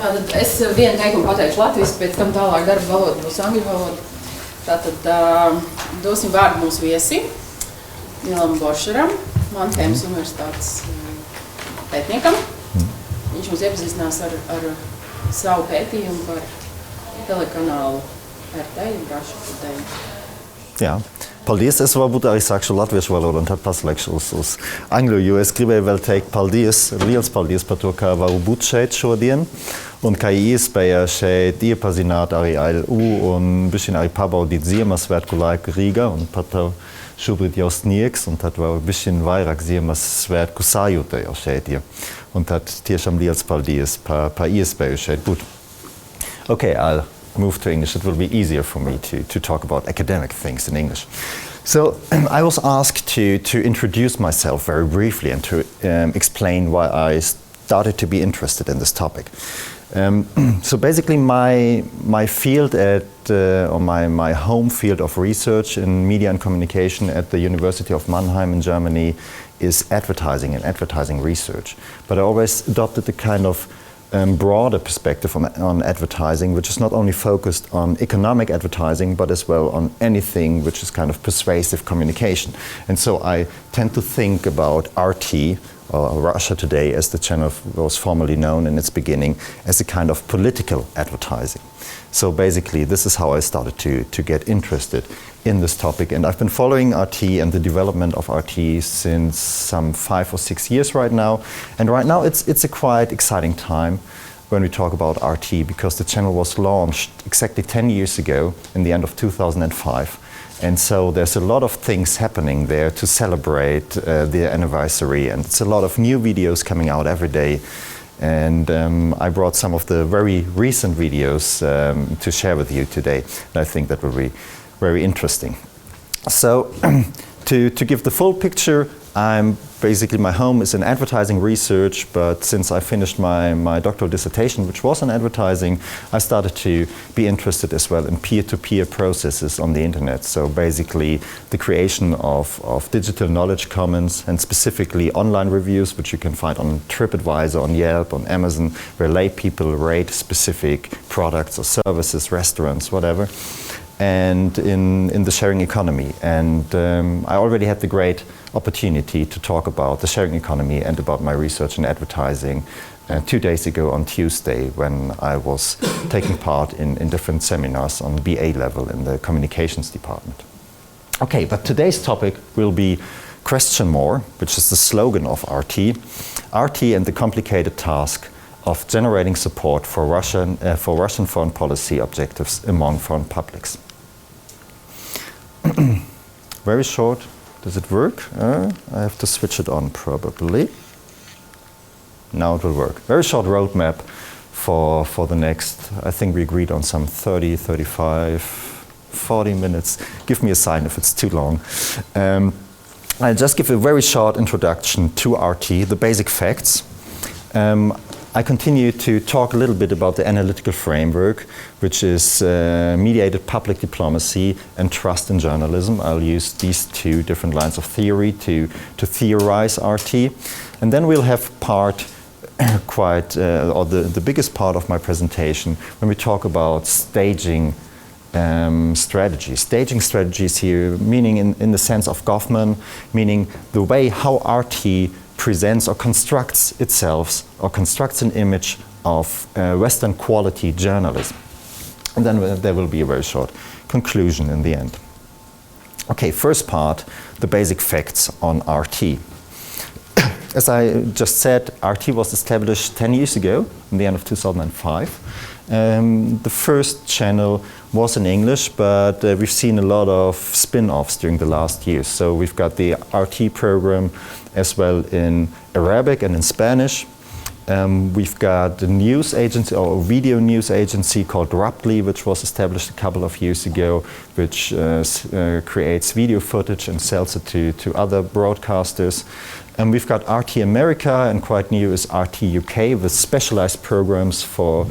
Tātad es vienu teikumu pateikšu latviešu, pēc tam tālāk darba valoda būs angļu valoda. Tātad dosim vārdu mūsu viesim, Nilam Boršeram, Manheimas Universitātes pētniekam. Viņš mums iepazīstinās ar savu pētījumu par telekanālu RT. Jā. Paldies, es varbūt arī sākšu latviešu valodu un tad paslēgšu uz angļu, jo es gribēju vēl teikt paldies, liels paldies par to, ka varu būt šeit šodien un ka iespēja šeit iepazināt arī LU un bišķiņ arī pabaudīt Ziemassvētku laiku Rīgā un pat šobrīd jau sniegs un tad vēl bišķiņ vairāk Ziemassvētku sajūta jau šeit. Ja. Un tad tiešām liels paldies par iespēju šeit būt. Okay, I'll move to English. It will be easier for me to talk about academic things in English. So I was asked to introduce myself very briefly and to explain why I started to be interested in this topic. So basically my field or my home field of research in media and communication at the University of Manheim in Germany is advertising and advertising research. But I always adopted the kind of broader perspective on advertising, which is not only focused on economic advertising, but as well on anything which is kind of persuasive communication. And so I tend to think about RT, or Russia Today, as the channel was formerly known in its beginning, as a kind of political advertising. So basically, this is how I started to get interested in this topic. And I've been following RT and the development of RT since some 5 or 6 years right now. And right now, it's a quite exciting time when we talk about RT, because the channel was launched exactly 10 years ago in the end of 2005. And so there's a lot of things happening there to celebrate the anniversary. And it's a lot of new videos coming out every day. And I brought some of the very recent videos to share with you today. And I think that will be very interesting. So to give the full picture, basically my home is in advertising research, but since I finished my doctoral dissertation, which was on advertising, I started to be interested as well in peer-to-peer processes on the internet. So basically the creation of digital knowledge commons and specifically online reviews, which you can find on TripAdvisor, on Yelp, on Amazon, where lay people rate specific products or services, restaurants, whatever, and in the sharing economy. And I already had the great opportunity to talk about the sharing economy and about my research in advertising 2 days ago on Tuesday, when I was taking part in different seminars on BA level in the communications department. Okay, but today's topic will be Question More, which is the slogan of RT and the complicated task of generating support for Russian foreign policy objectives among foreign publics. Very short. Does it work? I have to switch it on probably. Now it will work. Very short roadmap for the next, I think we agreed on some 30, 35, 40 minutes. Give me a sign if it's too long. I'll just give a very short introduction to RT, the basic facts. I continue to talk a little bit about the analytical framework, which is mediated public diplomacy and trust in journalism. I'll use these 2 different lines of theory to theorize RT. And then we'll have the biggest part of my presentation when we talk about staging strategies. Staging strategies here, meaning in the sense of government, meaning the way how RT presents or constructs itself or constructs an image of Western quality journalism. And then there will be a very short conclusion in the end. Okay, first part, the basic facts on RT. As I just said, RT was established 10 years ago, in the end of 2005. The first channel was in English, but we've seen a lot of spin-offs during the last years. So we've got the RT program as well in Arabic and in Spanish. We've got a news agency or a video news agency called Radīt, which was established a couple of years ago, which creates video footage and sells it to other broadcasters. And we've got RT America, and quite new is RT UK with specialized programs for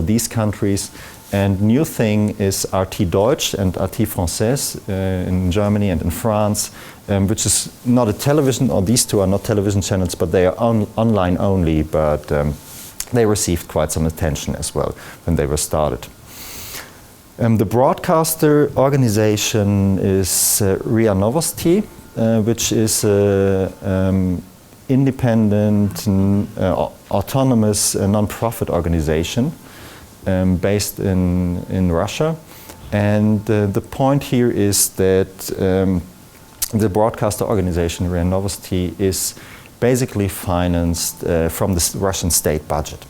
these countries. And new thing is RT Deutsch and RT Français in Germany and in France, which is not a television, or these 2 are not television channels, but they are online only, but they received quite some attention as well when they were started. The broadcaster organization is RIA Novosti, which is an independent, autonomous non-profit organization based in Russia. And the point here is that the broadcaster organization RIA Novosti is basically financed from the Russian state budget.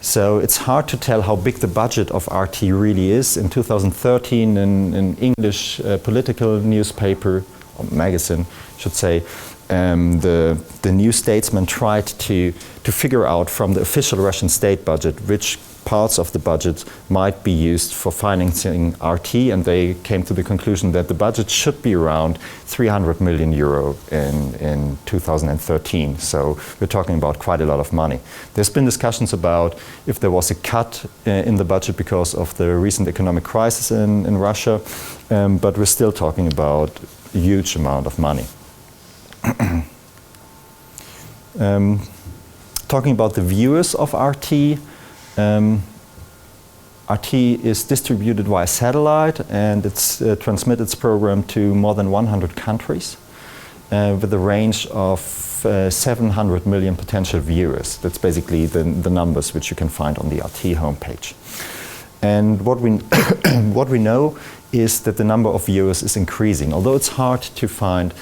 So it's hard to tell how big the budget of RT really is. In 2013, an English political newspaper, or magazine, should say, the New Statesman tried to figure out from the official Russian state budget which parts of the budget might be used for financing RT, and they came to the conclusion that the budget should be around 300 million euro in 2013. So we're talking about quite a lot of money. There's been discussions about if there was a cut in the budget because of the recent economic crisis in Russia, but we're still talking about a huge amount of money. Talking about the viewers of RT, RT is distributed via satellite, and it's transmits its program to more than 100 countries with a range of 700 million potential viewers. That's basically the numbers which you can find on the RT homepage. And what we know is that the number of viewers is increasing, although it's hard to find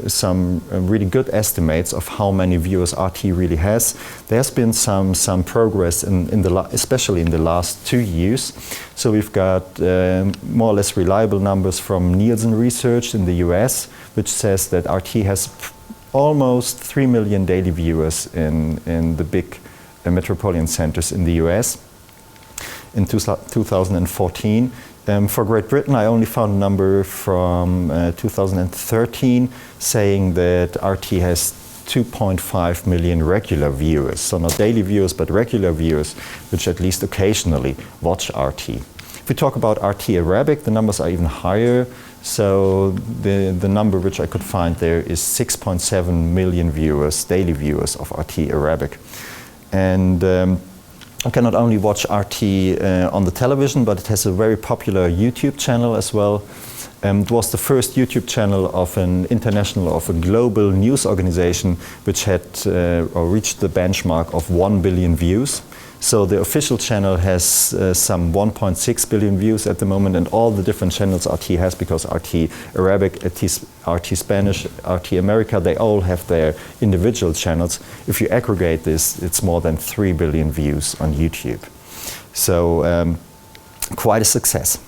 some really good estimates of how many viewers RT really has. There's been some progress especially in the last 2 years. So we've got more or less reliable numbers from Nielsen Research in the US, which says that RT has almost 3 million daily viewers in the big metropolitan centers in the US in 2014. For Great Britain, I only found a number from 2013 saying that RT has 2.5 million regular viewers. So not daily viewers, but regular viewers, which at least occasionally watch RT. If we talk about RT Arabic, the numbers are even higher. So the number which I could find there is 6.7 million viewers, daily viewers of RT Arabic. And you can not only watch RT on the television, but it has a very popular YouTube channel as well. It was the first YouTube channel of an international, of a global news organization which had or reached the benchmark of 1 billion views. So the official channel has some 1.6 billion views at the moment, and all the different channels RT has, because RT Arabic, RT Spanish, RT America, they all have their individual channels. If you aggregate this, it's more than 3 billion views on YouTube. So quite a success.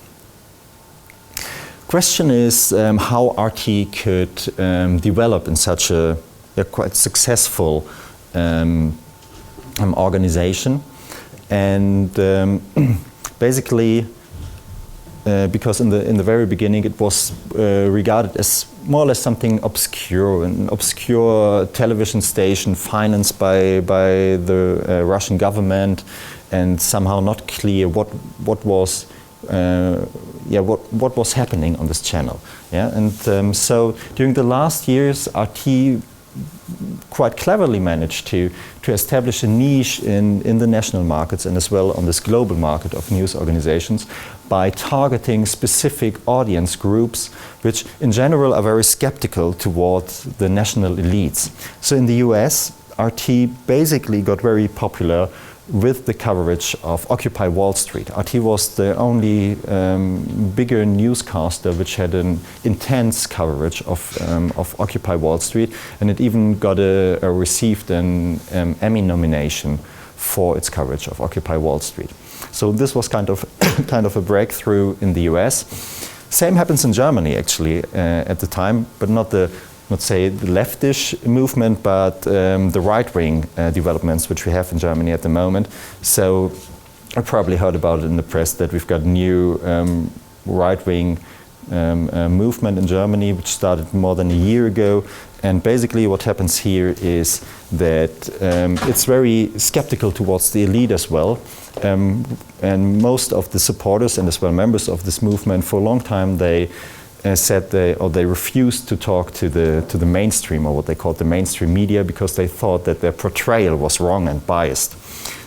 Question is how RT could develop in such a quite successful organization. And basically, because in the very beginning it was regarded as more or less something obscure, an obscure television station financed by the Russian government, and somehow not clear what was happening on this channel. Yeah, and so during the last years, RT quite cleverly managed to establish a niche in the national markets and as well on this global market of news organizations by targeting specific audience groups which in general are very skeptical toward the national elites. So in the US, RT basically got very popular with the coverage of Occupy Wall Street. RT was the only bigger newscaster which had an intense coverage of Occupy Wall Street, and it even got received an Emmy nomination for its coverage of Occupy Wall Street. So this was kind of a breakthrough in the US. Same happens in Germany actually at the time, but not let's say the leftish movement, but the right-wing developments which we have in Germany at the moment. So I probably heard about it in the press that we've got new right-wing movement in Germany which started more than a year ago. And basically what happens here is that it's very skeptical towards the elite as well. And most of the supporters and as well members of this movement for a long time, they said they refused to talk to the mainstream, or what they called the mainstream media, because they thought that their portrayal was wrong and biased.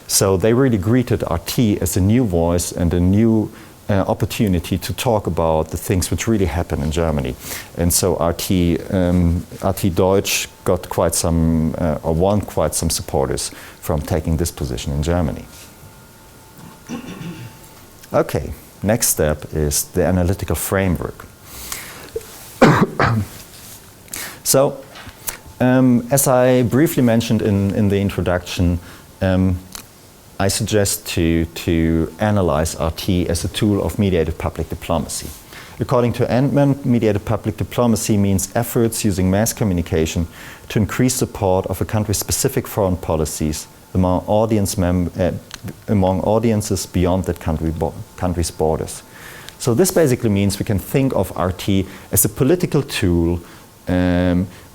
So they really greeted RT as a new voice and a new opportunity to talk about the things which really happen in Germany. And so RT Deutsch got quite some, or won quite some supporters from taking this position in Germany. Okay, next step is the analytical framework. So, as I briefly mentioned in the introduction, I suggest to analyze RT as a tool of mediated public diplomacy. According to Antman, mediated public diplomacy means efforts using mass communication to increase support of a country's specific foreign policies among audiences beyond that country's borders. So this basically means we can think of RT as a political tool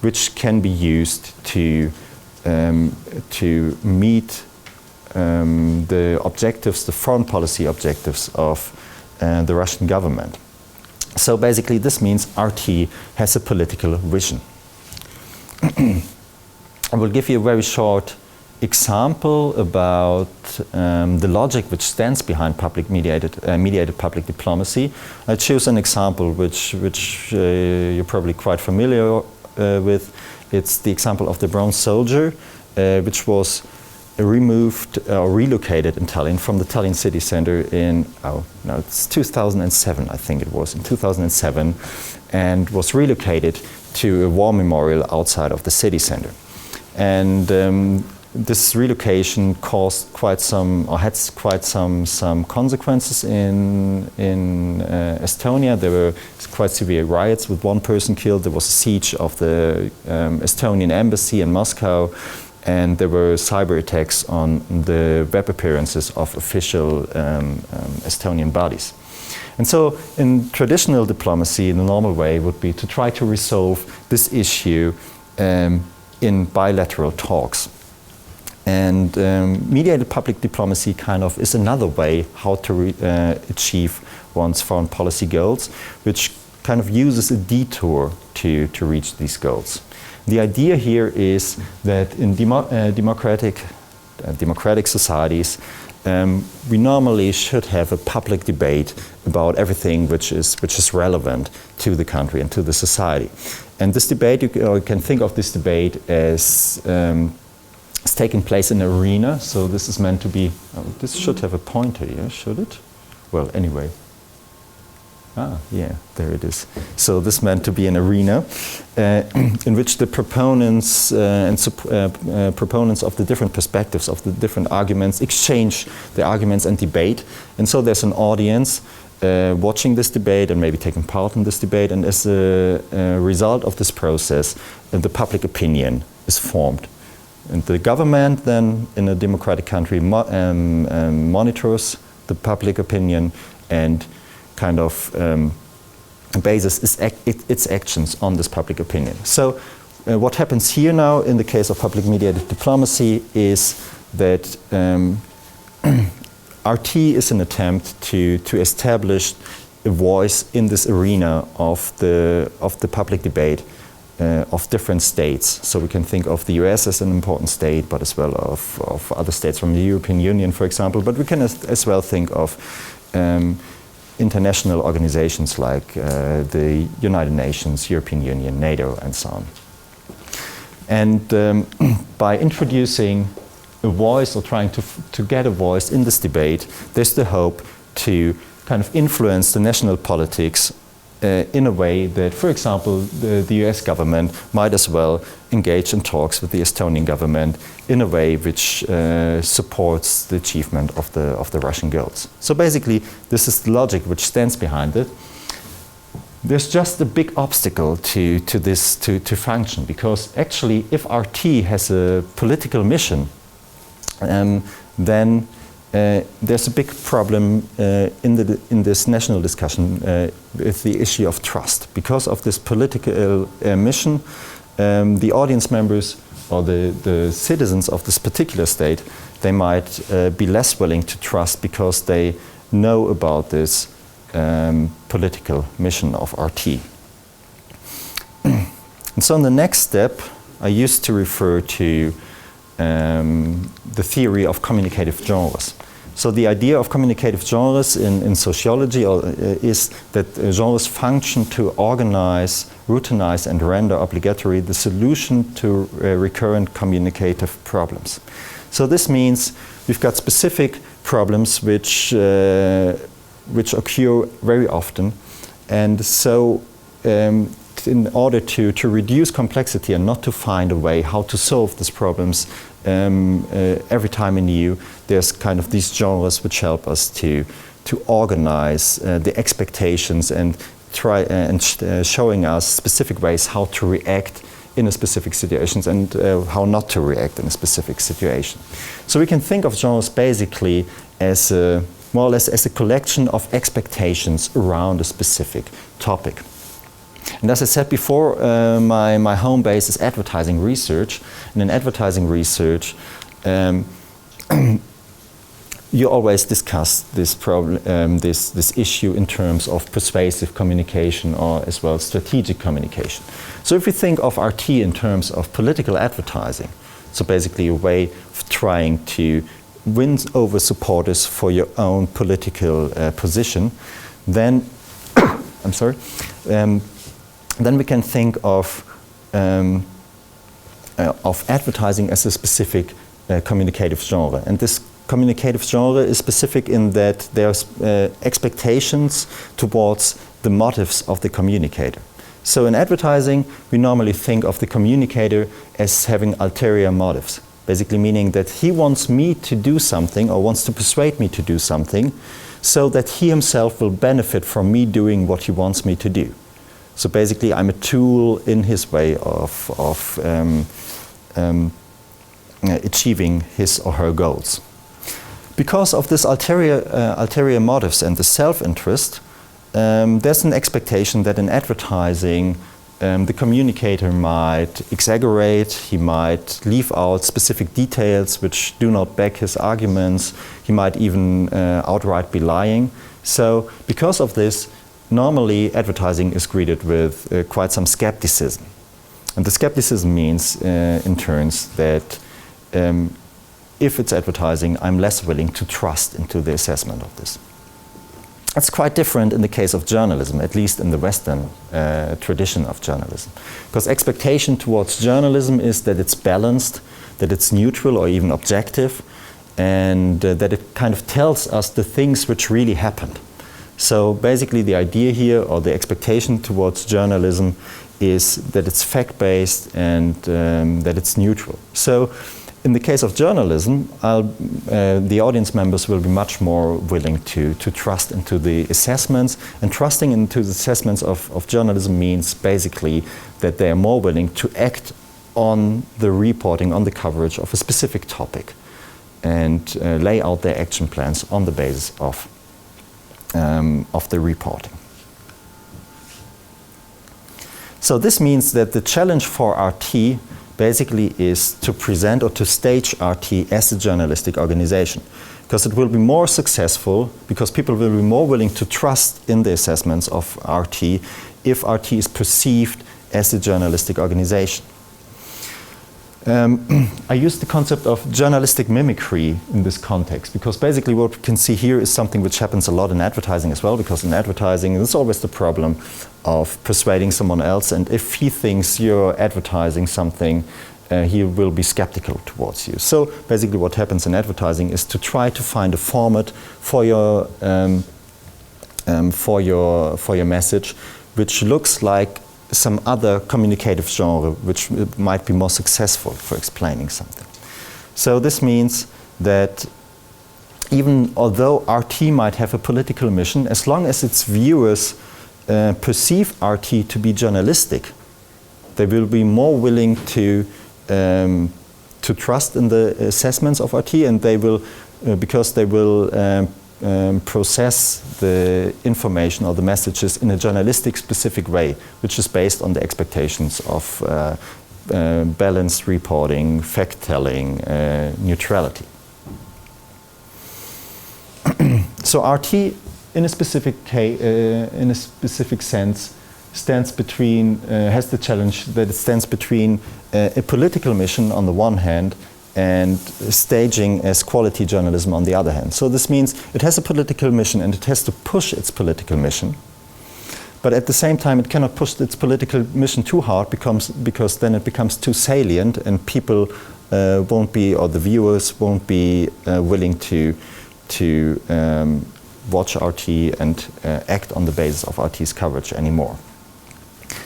which can be used to meet the objectives, the foreign policy objectives of the Russian government. So basically this means RT has a political vision. I will give you a very short example about the logic which stands behind mediated public diplomacy. I choose an example which you're probably quite familiar with. It's the example of the bronze soldier, which was removed or relocated in Tallinn from the Tallinn city center in, it's 2007, I think it was, in 2007, and was relocated to a war memorial outside of the city center. And this relocation caused quite some, or had quite some consequences in Estonia. There were quite severe riots with one person killed. There was a siege of the Estonian embassy in Moscow, and there were cyber attacks on the web appearances of official Estonian bodies. And so in traditional diplomacy, the normal way would be to try to resolve this issue in bilateral talks. And mediated public diplomacy kind of is another way how to achieve one's foreign policy goals, which kind of uses a detour to reach these goals. The idea here is that in democratic societies, we normally should have a public debate about everything which is relevant to the country and to the society. And this debate, you can think of this debate as it's taking place in an arena. So this is meant to be, this should have a pointer here, should it? Well, anyway. Yeah, there it is. So this meant to be an arena in which the proponents proponents of the different perspectives, of the different arguments, exchange their arguments and debate. And so there's an audience watching this debate and maybe taking part in this debate. And as a result of this process, the public opinion is formed. And the government then, in a democratic country, monitors the public opinion and kind of bases its actions on this public opinion. So what happens here now in the case of public mediated diplomacy is that RT is an attempt to establish a voice in this arena of the public debate of different states. So we can think of the US as an important state, but as well of other states from the European Union, for example. But we can as well think of international organizations like the United Nations, European Union, NATO, and so on. And by introducing a voice or trying to get a voice in this debate, there's the hope to kind of influence the national politics in a way that, for example, the US government might as well engage in talks with the Estonian government in a way which supports the achievement of the Russian goals. So basically, this is the logic which stands behind it. There's just a big obstacle to this to function, because actually, if RT has a political mission, then there's a big problem in this national discussion with the issue of trust. Because of this political mission, the audience members or the citizens of this particular state, they might be less willing to trust because they know about this political mission of RT. And so in the next step, I used to refer to the theory of communicative genres. So the idea of communicative genres in sociology is that genres function to organize, routinize, and render obligatory the solution to recurrent communicative problems. So this means we've got specific problems which occur very often, and so in order to reduce complexity and not to find a way how to solve these problems every time anew, there's kind of these genres which help us to organize the expectations and showing us specific ways how to react in a specific situations and how not to react in a specific situation. So we can think of genres basically as more or less as a collection of expectations around a specific topic. And as I said before, my home base is advertising research. And in advertising research, you always discuss this problem, this issue in terms of persuasive communication or as well strategic communication. So if we think of RT in terms of political advertising, so basically a way of trying to win over supporters for your own political position, then then we can think of advertising as a specific communicative genre. And this communicative genre is specific in that there's expectations towards the motives of the communicator. So in advertising, we normally think of the communicator as having ulterior motives, basically meaning that he wants me to do something or wants to persuade me to do something so that he himself will benefit from me doing what he wants me to do. So basically, I'm a tool in his way of achieving his or her goals. Because of this ulterior motives and the self-interest, there's an expectation that in advertising, the communicator might exaggerate, he might leave out specific details which do not back his arguments, he might even outright be lying. So because of this, normally advertising is greeted with quite some skepticism. And the skepticism means in turns that if it's advertising, I'm less willing to trust into the assessment of this. That's quite different in the case of journalism, at least in the Western tradition of journalism. Because expectation towards journalism is that it's balanced, that it's neutral or even objective, and that it kind of tells us the things which really happened. So basically the idea here, or the expectation towards journalism, is that it's fact-based and that it's neutral. So in the case of journalism, the audience members will be much more willing to trust into the assessments, and trusting into the assessments of journalism means basically that they are more willing to act on the reporting, on the coverage of a specific topic, and lay out their action plans on the basis of the reporting. So this means that the challenge for RT basically is to present or to stage RT as a journalistic organization, because it will be more successful, because people will be more willing to trust in the assessments of RT if RT is perceived as a journalistic organization. I use the concept of journalistic mimicry in this context, because basically what we can see here is something which happens a lot in advertising as well, because in advertising there's always the problem of persuading someone else, and if he thinks you're advertising something, he will be skeptical towards you. So basically what happens in advertising is to try to find a format for your message which looks like some other communicative genre which might be more successful for explaining something. So this means that even although RT might have a political mission, as long as its viewers perceive RT to be journalistic, they will be more willing to trust in the assessments of RT, and they will, because they will process the information or the messages in a journalistic specific way, which is based on the expectations of balanced reporting, fact-telling, neutrality. So RT in a specific sense, stands between, has the challenge that it stands between a political mission on the one hand and staging as quality journalism on the other hand. So this means it has a political mission and it has to push its political mission. But at the same time, it cannot push its political mission too hard because then it becomes too salient and people won't be, or the viewers won't be willing to watch RT and act on the basis of RT's coverage anymore.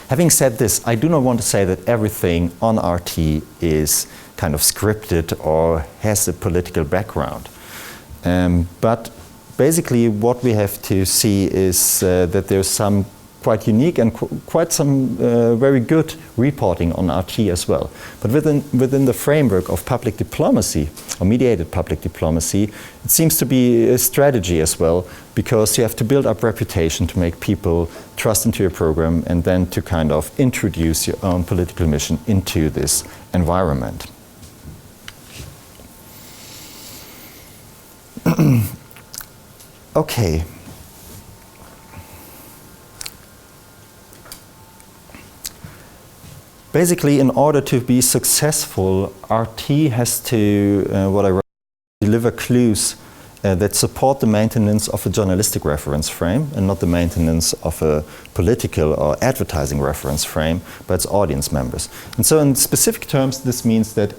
Having said this, I do not want to say that everything on RT is kind of scripted or has a political background. But basically what we have to see is that there's some quite unique and quite some very good reporting on RT as well. But within the framework of public diplomacy, or mediated public diplomacy, it seems to be a strategy as well, because you have to build up reputation to make people trust into your program and then to kind of introduce your own political mission into this environment. Okay. Basically, in order to be successful, RT has to, deliver clues that support the maintenance of a journalistic reference frame and not the maintenance of a political or advertising reference frame by its audience members. And so in specific terms, this means that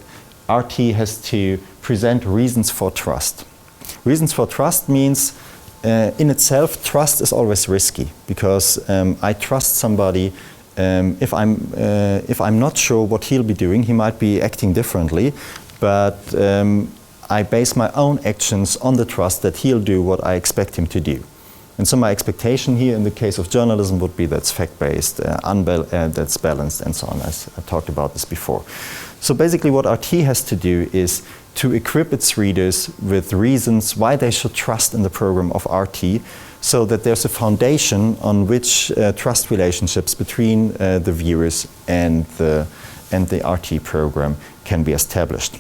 RT has to present reasons for trust. Reasons for trust means in itself, trust is always risky because I trust somebody. If I'm not sure what he'll be doing, he might be acting differently, but I base my own actions on the trust that he'll do what I expect him to do. And so my expectation here in the case of journalism would be that's fact-based, that's balanced and so on, as I talked about this before. So basically what RT has to do is to equip its readers with reasons why they should trust in the program of RT, so that there's a foundation on which trust relationships between the viewers and the RT program can be established.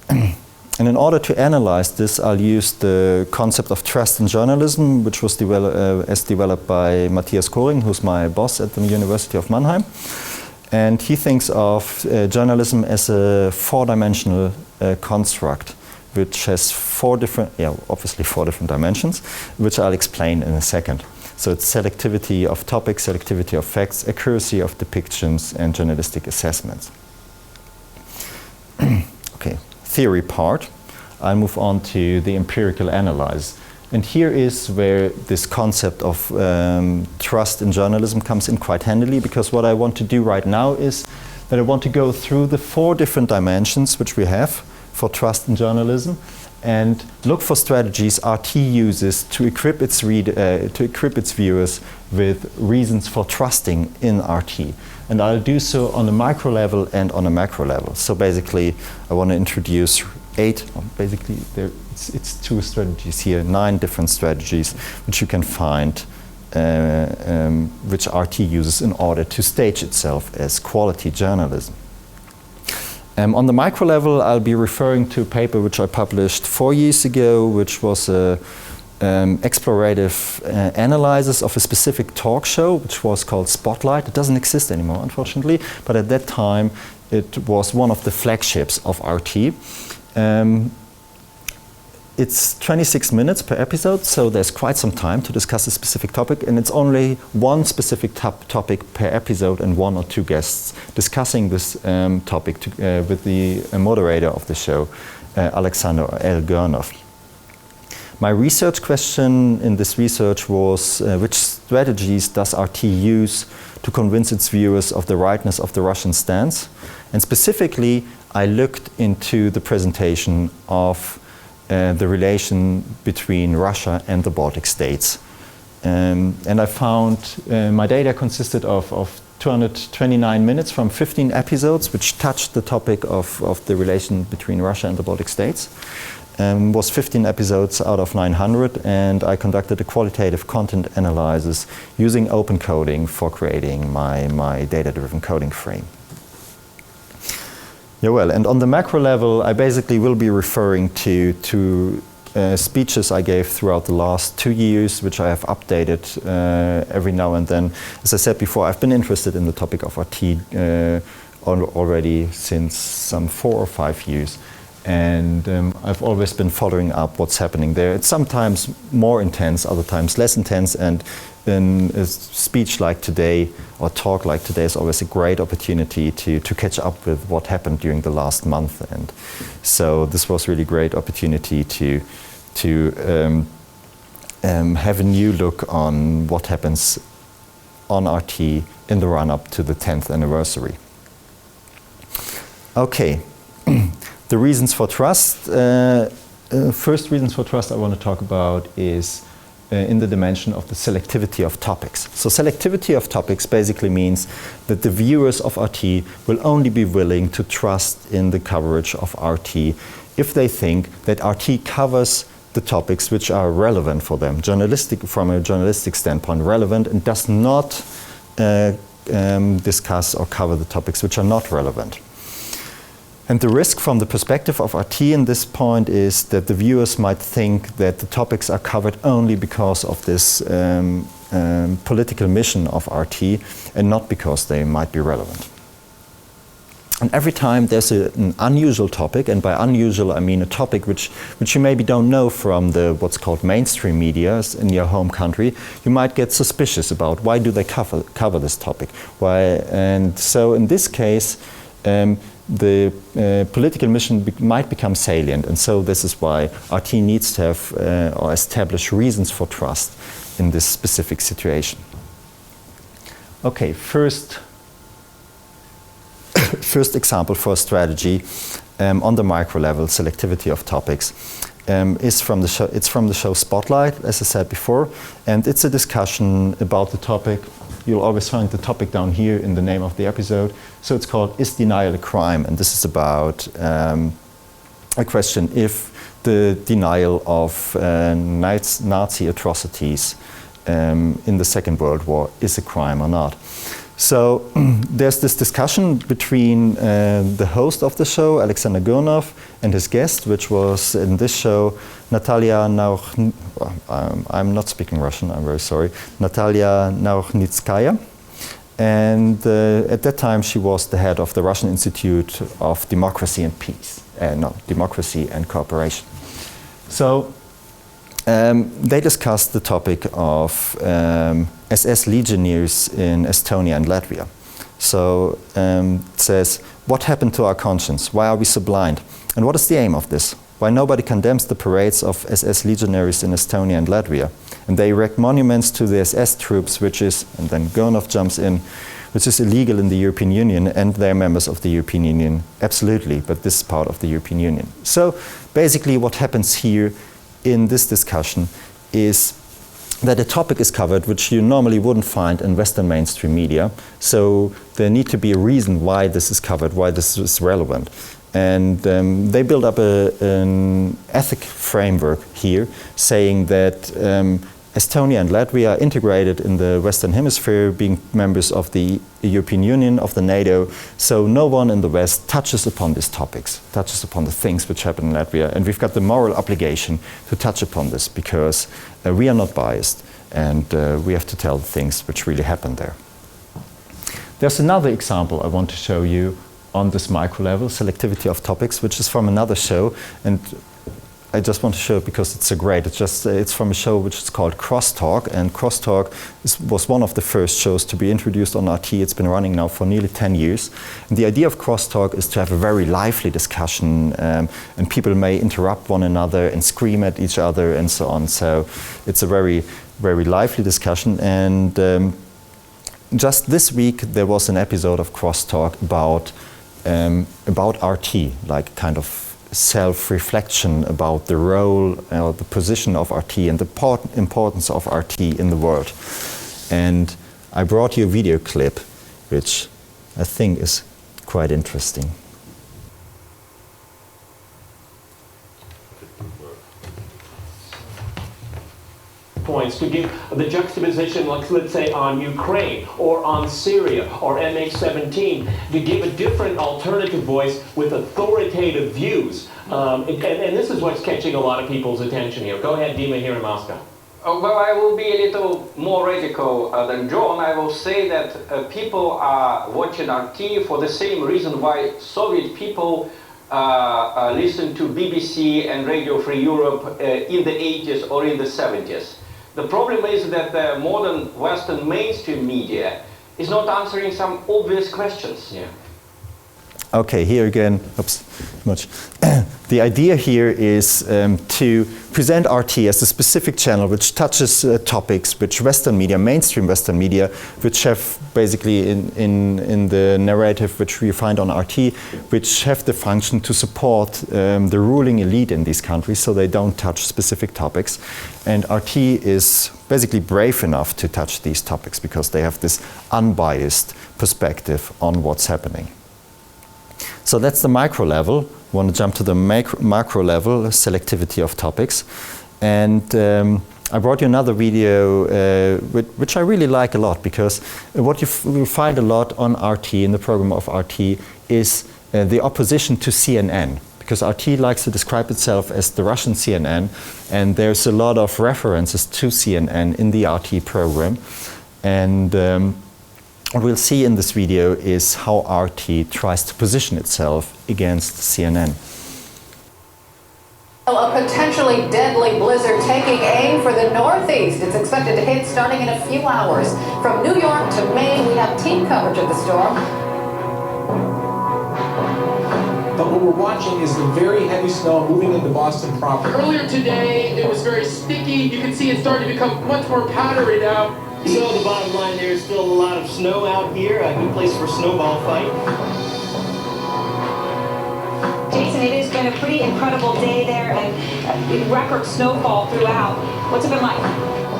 And in order to analyze this, I'll use the concept of trust in journalism, which was developed by Matthias Koring, who's my boss at the University of Mannheim. And he thinks of journalism as a four-dimensional construct, which has obviously four different dimensions, which I'll explain in a second. So it's selectivity of topics, selectivity of facts, accuracy of depictions, and journalistic assessments. Okay, theory part. I'll move on to the empirical analysis. And here is where this concept of trust in journalism comes in quite handily, because what I want to do right now is that I want to go through the four different dimensions which we have for trust in journalism and look for strategies RT uses to equip its viewers with reasons for trusting in RT. And I'll do so on a micro level and on a macro level. So basically, I want to introduce it's two strategies here, 9 different strategies which you can find which RT uses in order to stage itself as quality journalism. On the micro level, I'll be referring to a paper which I published 4 years ago, which was an explorative analysis of a specific talk show, which was called Spotlight. It doesn't exist anymore, unfortunately, but at that time, it was one of the flagships of RT. It's 26 minutes per episode, so there's quite some time to discuss a specific topic, and it's only one specific topic per episode and 1 or 2 guests discussing this topic with the moderator of the show, Alexander L. Gernov. My research question in this research was which strategies does RT use to convince its viewers of the rightness of the Russian stance? And specifically, I looked into the presentation of the relation between Russia and the Baltic states. And I found my data consisted of 229 minutes from 15 episodes which touched the topic of the relation between Russia and the Baltic states. Was 15 episodes out of 900, and I conducted a qualitative content analysis using open coding for creating my data-driven coding frame. Yeah, well, and on the macro level, I basically will be referring to speeches I gave throughout the last 2 years, which I have updated every now and then. As I said before, I've been interested in the topic of RT already since some 4 or 5 years. And I've always been following up what's happening there. It's sometimes more intense, other times less intense, and in a speech like today, or talk like today, is always a great opportunity to catch up with what happened during the last month. And so this was really a great opportunity to have a new look on what happens on RT in the run-up to the 10th anniversary. Okay. The reasons for trust. First reasons for trust I want to talk about is in the dimension of the selectivity of topics. So selectivity of topics basically means that the viewers of RT will only be willing to trust in the coverage of RT if they think that RT covers the topics which are relevant for them, from a journalistic standpoint, relevant, and does not discuss or cover the topics which are not relevant. And the risk from the perspective of RT in this point is that the viewers might think that the topics are covered only because of this political mission of RT and not because they might be relevant. And every time there's an unusual topic, and by unusual I mean a topic which you maybe don't know from the what's called mainstream media in your home country, you might get suspicious about why do they cover this topic. Why? And so in this case, the political mission might become salient, and so this is why RT needs to have or establish reasons for trust in this specific situation. Okay, first example for a strategy on the micro level, selectivity of topics, is from the show. It's from the show Spotlight, as I said before, and it's a discussion about the topic. You'll always find the topic down here in the name of the episode. So it's called Is Denial a Crime? And this is about a question if the denial of Nazi atrocities in the Second World War is a crime or not. So there's this discussion between the host of the show, Alexander Gurnov, and his guest, which was in this show, Natalia I'm not speaking Russian, I'm very sorry, Natalia Nauchnitskaya. And at that time she was the head of the Russian Institute of Democracy and Peace, Democracy and Cooperation. So they discussed the topic of SS legionnaires in Estonia and Latvia. So it says, what happened to our conscience? Why are we so blind? And what is the aim of this? Why nobody condemns the parades of SS legionaries in Estonia and Latvia? And they erect monuments to the SS troops, which is, and then Gurnov jumps in, which is illegal in the European Union, and they're members of the European Union. Absolutely, but this is part of the European Union. So basically what happens here in this discussion is that a topic is covered which you normally wouldn't find in Western mainstream media. So there needs to be a reason why this is covered, why this is relevant. And they build up an ethic framework here, saying that Estonia and Latvia are integrated in the Western Hemisphere, being members of the European Union, of the NATO. So no one in the West touches upon these topics, touches upon the things which happen in Latvia. And we've got the moral obligation to touch upon this because we are not biased and we have to tell the things which really happen there. There's another example I want to show you on this micro level, selectivity of topics, which is from another show, and I just want to show it because it's so great. It's from a show which is called Crosstalk, and Crosstalk was one of the first shows to be introduced on RT. It's been running now for nearly 10 years. And the idea of Crosstalk is to have a very lively discussion, and people may interrupt one another and scream at each other and so on. So it's a very, very lively discussion. And just this week there was an episode of Crosstalk about RT, like kind of self-reflection about the role, the position of RT and the importance of RT in the world. And I brought you a video clip, which I think is quite interesting. Points to give the juxtaposition, like let's say on Ukraine or on Syria or MH17, to give a different alternative voice with authoritative views. And this is what's catching a lot of people's attention here. Go ahead, Dima, here in Moscow. Well, I will be a little more radical than John. I will say that people are watching RT for the same reason why Soviet people listened to BBC and Radio Free Europe in the 80s or in the 70s. The problem is that the modern Western mainstream media is not answering some obvious questions. Yeah. Okay, here again, oops, much. The idea here is to present RT as a specific channel which touches topics which Western media, mainstream Western media, which have basically in the narrative which we find on RT, which have the function to support the ruling elite in these countries so they don't touch specific topics. And RT is basically brave enough to touch these topics because they have this unbiased perspective on what's happening. So that's the micro level. I want to jump to the macro level, selectivity of topics. And I brought you another video which I really like a lot because what you find a lot on RT, in the program of RT, is the opposition to CNN. Because RT likes to describe itself as the Russian CNN, and there's a lot of references to CNN in the RT program. And what we'll see in this video is how RT tries to position itself against CNN. A potentially deadly blizzard taking aim for the Northeast. It's expected to hit starting in a few hours. From New York to Maine, we have team coverage of the storm. But what we're watching is the very heavy snow moving into Boston proper. Earlier today, it was very sticky. You can see it starting to become much more powdery now. So the bottom line, there's still a lot of snow out here, a good place for a snowball fight. Jason, it has been a pretty incredible day there and record snowfall throughout. What's it been like?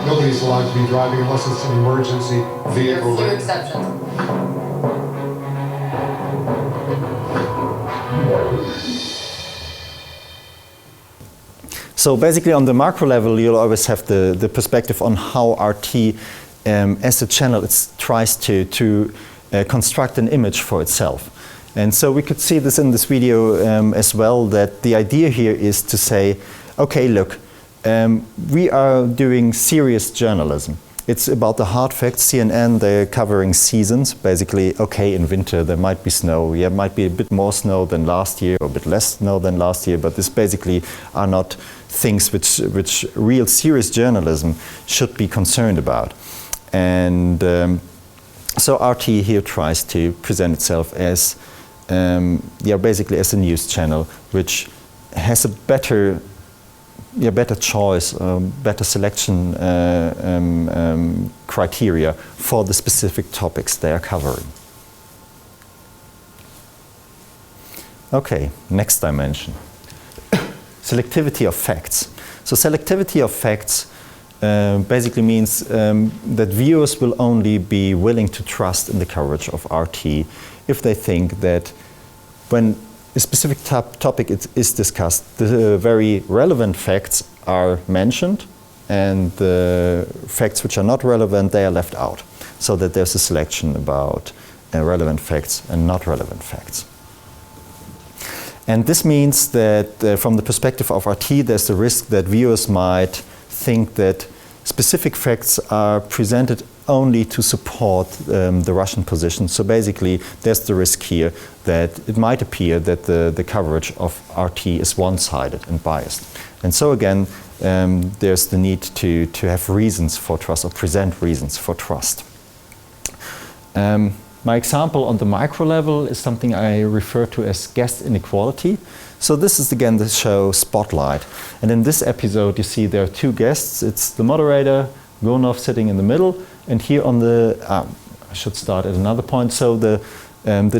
Nobody's allowed to be driving unless it's an emergency vehicle. There are a few exceptions. So basically on the macro level, you'll always have the perspective on how RT as a channel it tries to construct an image for itself. And so we could see this in this video as well, that the idea here is to say, okay, look, we are doing serious journalism. It's about the hard facts. CNN, they're covering seasons. Basically, okay, in winter there might be snow. Yeah, might be a bit more snow than last year or a bit less snow than last year, but this basically are not things which real serious journalism should be concerned about. And so RT here tries to present itself as basically as a news channel which has a better choice, better selection criteria for the specific topics they are covering. Okay, next dimension. Selectivity of facts. So selectivity of facts basically means that viewers will only be willing to trust in the coverage of RT if they think that when a specific topic is discussed, the very relevant facts are mentioned and the facts which are not relevant, they are left out. So that there's a selection about relevant facts and not relevant facts. And this means that from the perspective of RT, there's the risk that viewers might think that specific facts are presented only to support the Russian position. So basically, there's the risk here that it might appear that the coverage of RT is one-sided and biased. And so again, there's the need to have reasons for trust or present reasons for trust. My example on the micro level is something I refer to as guest inequality. So this is again the show Spotlight. And in this episode you see there are two guests. It's the moderator, Gurnov, sitting in the middle. And here on the, I should start at another point. So the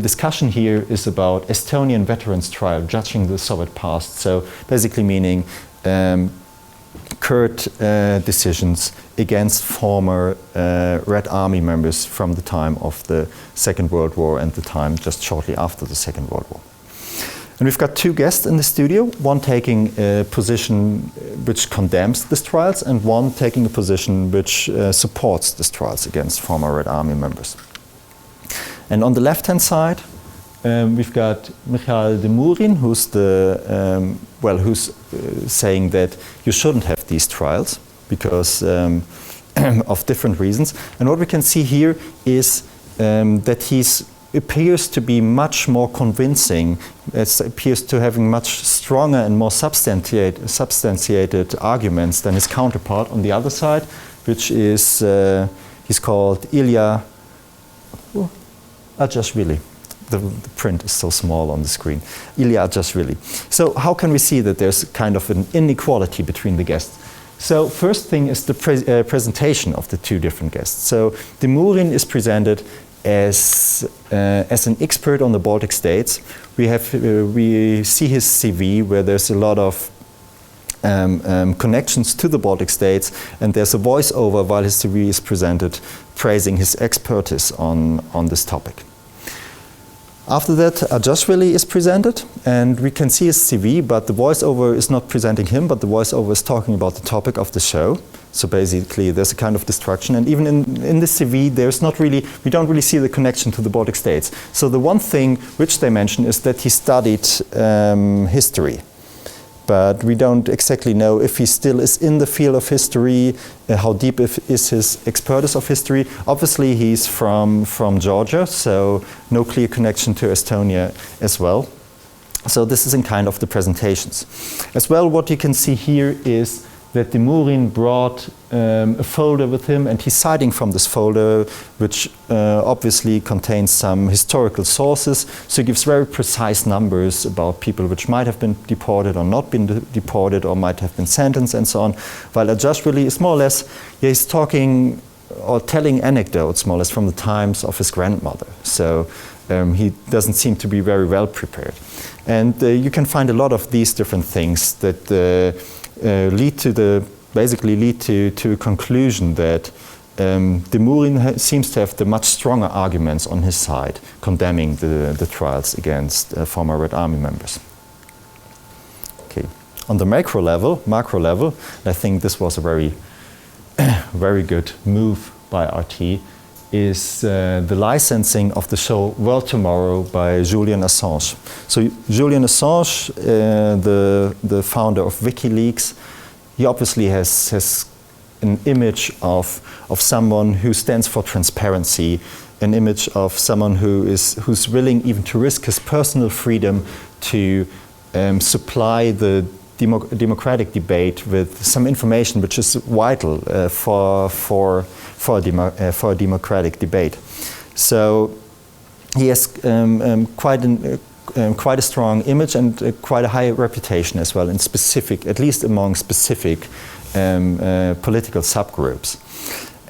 discussion here is about Estonian veterans trial, judging the Soviet past. So basically meaning curt decisions against former Red Army members from the time of the Second World War and the time just shortly after the Second World War. And we've got two guests in the studio, one taking a position which condemns these trials and one taking a position which supports these trials against former Red Army members. And on the left-hand side, we've got Michael de Mourin, who's saying that you shouldn't have these trials because of different reasons. And what we can see here is that he appears to be much more convincing. It appears to having much stronger and more substantiated arguments than his counterpart on the other side, which is he's called Ilya Ajashvili. The print is so small on the screen. Ilya Ajashvili. So how can we see that there's kind of an inequality between the guests? So first thing is the presentation of the two different guests. So de Mourin is presented as an expert on the Baltic states. We see his CV where there's a lot of connections to the Baltic states, and there's a voiceover while his CV is presented praising his expertise on this topic. After that, Ajashvili is presented, and we can see his CV, but the voiceover is not presenting him, but the voiceover is talking about the topic of the show. So basically, there's a kind of distraction, and even in the CV, we don't really see the connection to the Baltic states. So the one thing which they mention is that he studied history, but we don't exactly know if he still is in the field of history, how deep is his expertise of history. Obviously, he's from Georgia, so no clear connection to Estonia as well. So this is in kind of the presentations. As well, what you can see here is that de Mourin brought a folder with him, and he's citing from this folder, which obviously contains some historical sources. So he gives very precise numbers about people which might have been deported or not been deported or might have been sentenced and so on. While Ajashvili is more or less, he's talking or telling anecdotes more or less from the times of his grandmother. So he doesn't seem to be very well prepared. And you can find a lot of these different things that lead to a conclusion that de Mourin seems to have the much stronger arguments on his side, condemning the trials against former Red Army members. Okay. On the macro level, I think this was a very, very good move by RT, is the licensing of the show World Tomorrow by Julian Assange. So Julian Assange, the founder of WikiLeaks, he obviously has an image of someone who stands for transparency, an image of someone who's willing even to risk his personal freedom to supply the democratic debate with some information which is vital for a democratic debate. So he has quite a strong image and quite a high reputation as well, in specific, at least among specific political subgroups.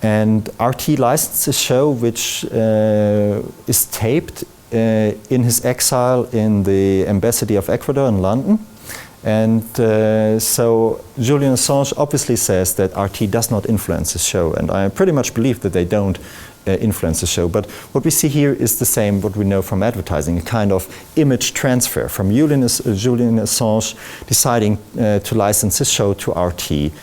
And RT licensed a show which is taped in his exile in the Embassy of Ecuador in London. And so Julian Assange obviously says that RT does not influence the show, and I pretty much believe that they don't influence the show. But what we see here is the same what we know from advertising, a kind of image transfer from Julian Assange deciding to license his show to RT,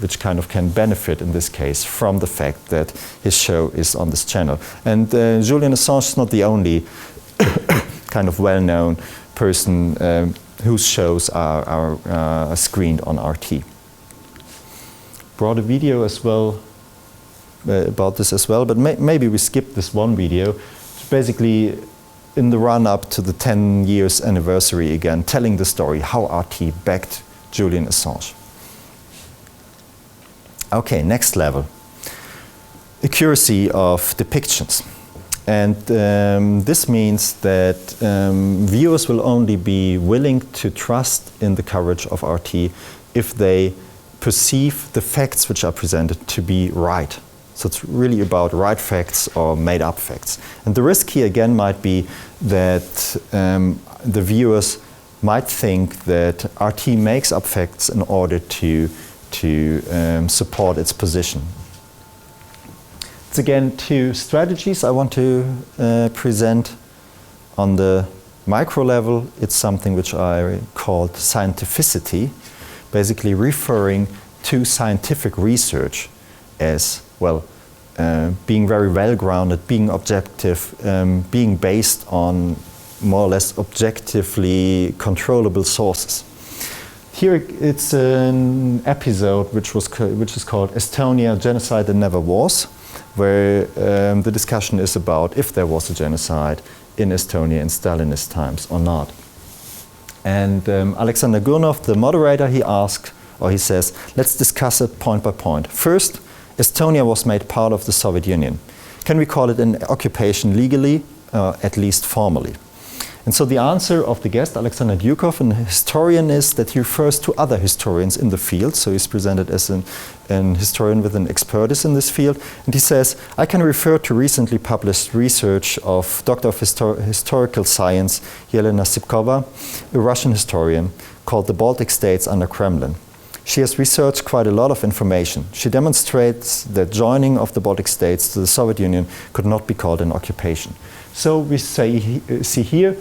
which kind of can benefit in this case from the fact that his show is on this channel. And Julian Assange is not the only kind of well-known person whose shows are screened on RT. Brought a video as well about this as well, but maybe we skip this one video. It's basically in the run-up to the 10 years anniversary again, telling the story how RT backed Julian Assange. Okay, next level. Accuracy of depictions. And this means that viewers will only be willing to trust in the coverage of RT if they perceive the facts which are presented to be right. So it's really about right facts or made up facts. And the risk here again might be that the viewers might think that RT makes up facts in order to support its position. It's again two strategies I want to present. On the micro level, it's something which I called scientificity, basically referring to scientific research as, well, being very well-grounded, being objective, being based on more or less objectively controllable sources. Here it's an episode which is called Estonia, Genocide That Never Was, where the discussion is about if there was a genocide in Estonia in Stalinist times or not. And Alexander Gurnov, the moderator, he says, let's discuss it point by point. First, Estonia was made part of the Soviet Union. Can we call it an occupation legally, at least formally? And so the answer of the guest, Alexander Dukov, a historian, is that he refers to other historians in the field. So he's presented as an historian with an expertise in this field. And he says, I can refer to recently published research of Doctor of Historical Science, Yelena Sipkova, a Russian historian, called The Baltic States Under Kremlin. She has researched quite a lot of information. She demonstrates that joining of the Baltic states to the Soviet Union could not be called an occupation. So we see here,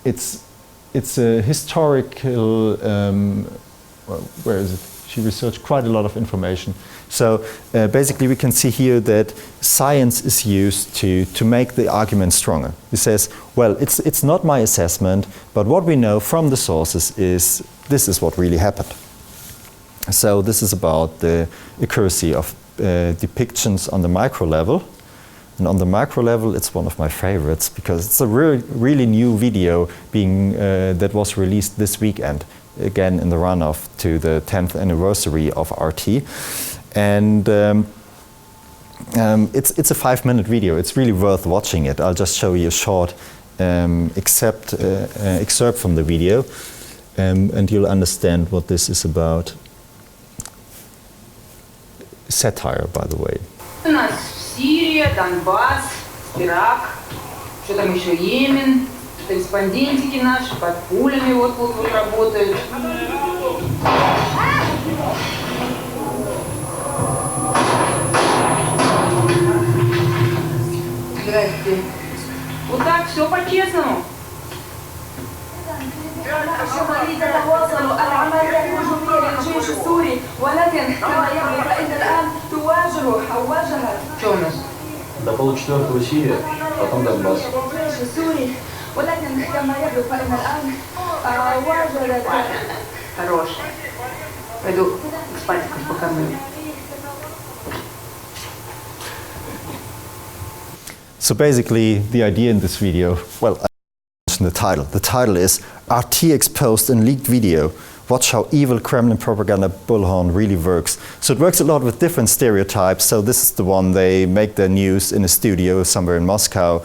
it's a historical, where is it? She researched quite a lot of information. So basically we can see here that science is used to make the argument stronger. He says, well, it's not my assessment, but what we know from the sources is this is what really happened. So this is about the accuracy of depictions on the micro level. And on the macro level, it's one of my favorites because it's a really new video that was released this weekend, again in the run-off to the 10th anniversary of RT. And it's a 5-minute video. It's really worth watching it. I'll just show you a short excerpt from the video, and you'll understand what this is about. Satire, by the way. Сирия, Донбасс, Ирак, что там еще Йемен, корреспондентики наши под пулями вот работают. Здрасте. Вот так, все по-честному. الشمالية تتواصل العملية الهجومية للجيش السوري ولكن كما يبدو فإن الآن واجهت Что у нас? До полчетвертого Сирия, потом Донбасс. الجيش السوري ولكن كما يبدو فإن الآن واجهت. Хорош. Пойду спать, пока мы. So basically, the idea in this video, well, I mentioned the title. The title is RT Exposed in Leaked Video. Watch how evil Kremlin propaganda bullhorn really works. So it works a lot with different stereotypes. So this is the one, they make their news in a studio somewhere in Moscow.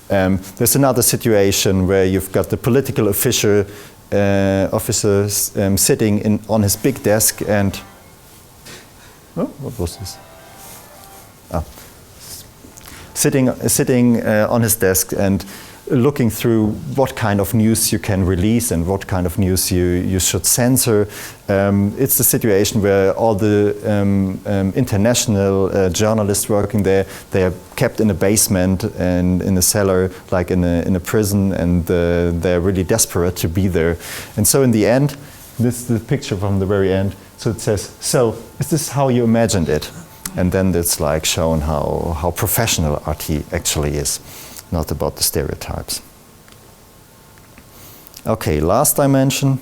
There's another situation where you've got the political officer sitting on his big desk and... Oh, what was this? Sitting on his desk and looking through what kind of news you can release and what kind of news you should censor. It's the situation where all the international journalists working there, they are kept in a basement and in a cellar, like in a prison, and they're really desperate to be there. And so in the end, this is the picture from the very end. So it says, so is this how you imagined it? And then it's like shown how professional RT actually is, not about the stereotypes. Okay, last dimension,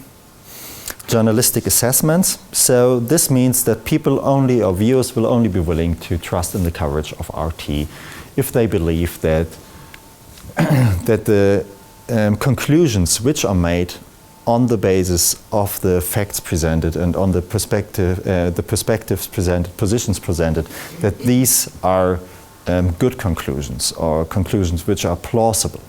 journalistic assessments. So this means that people only, or viewers will only be willing to trust in the coverage of RT if they believe that, that the conclusions which are made on the basis of the facts presented and on the perspectives presented, positions presented, that these are good conclusions or conclusions which are plausible.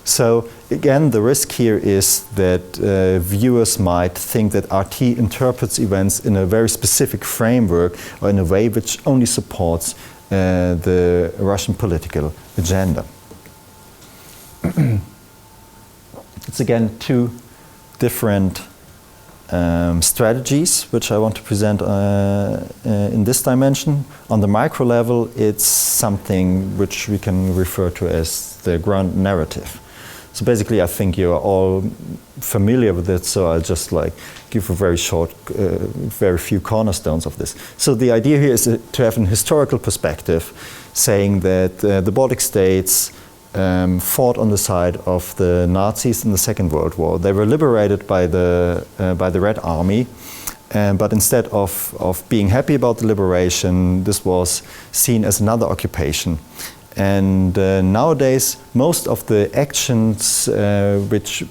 So again, the risk here is that viewers might think that RT interprets events in a very specific framework or in a way which only supports the Russian political agenda. It's again two different strategies which I want to present in this dimension. On the micro level, it's something which we can refer to as the ground narrative. So basically, I think you're all familiar with it, so I'll just like give a very short, very few cornerstones of this. So the idea here is to have an historical perspective, saying that the Baltic states fought on the side of the Nazis in the Second World War. They were liberated by the Red Army, but instead of being happy about the liberation, this was seen as another occupation. And nowadays, most of the actions which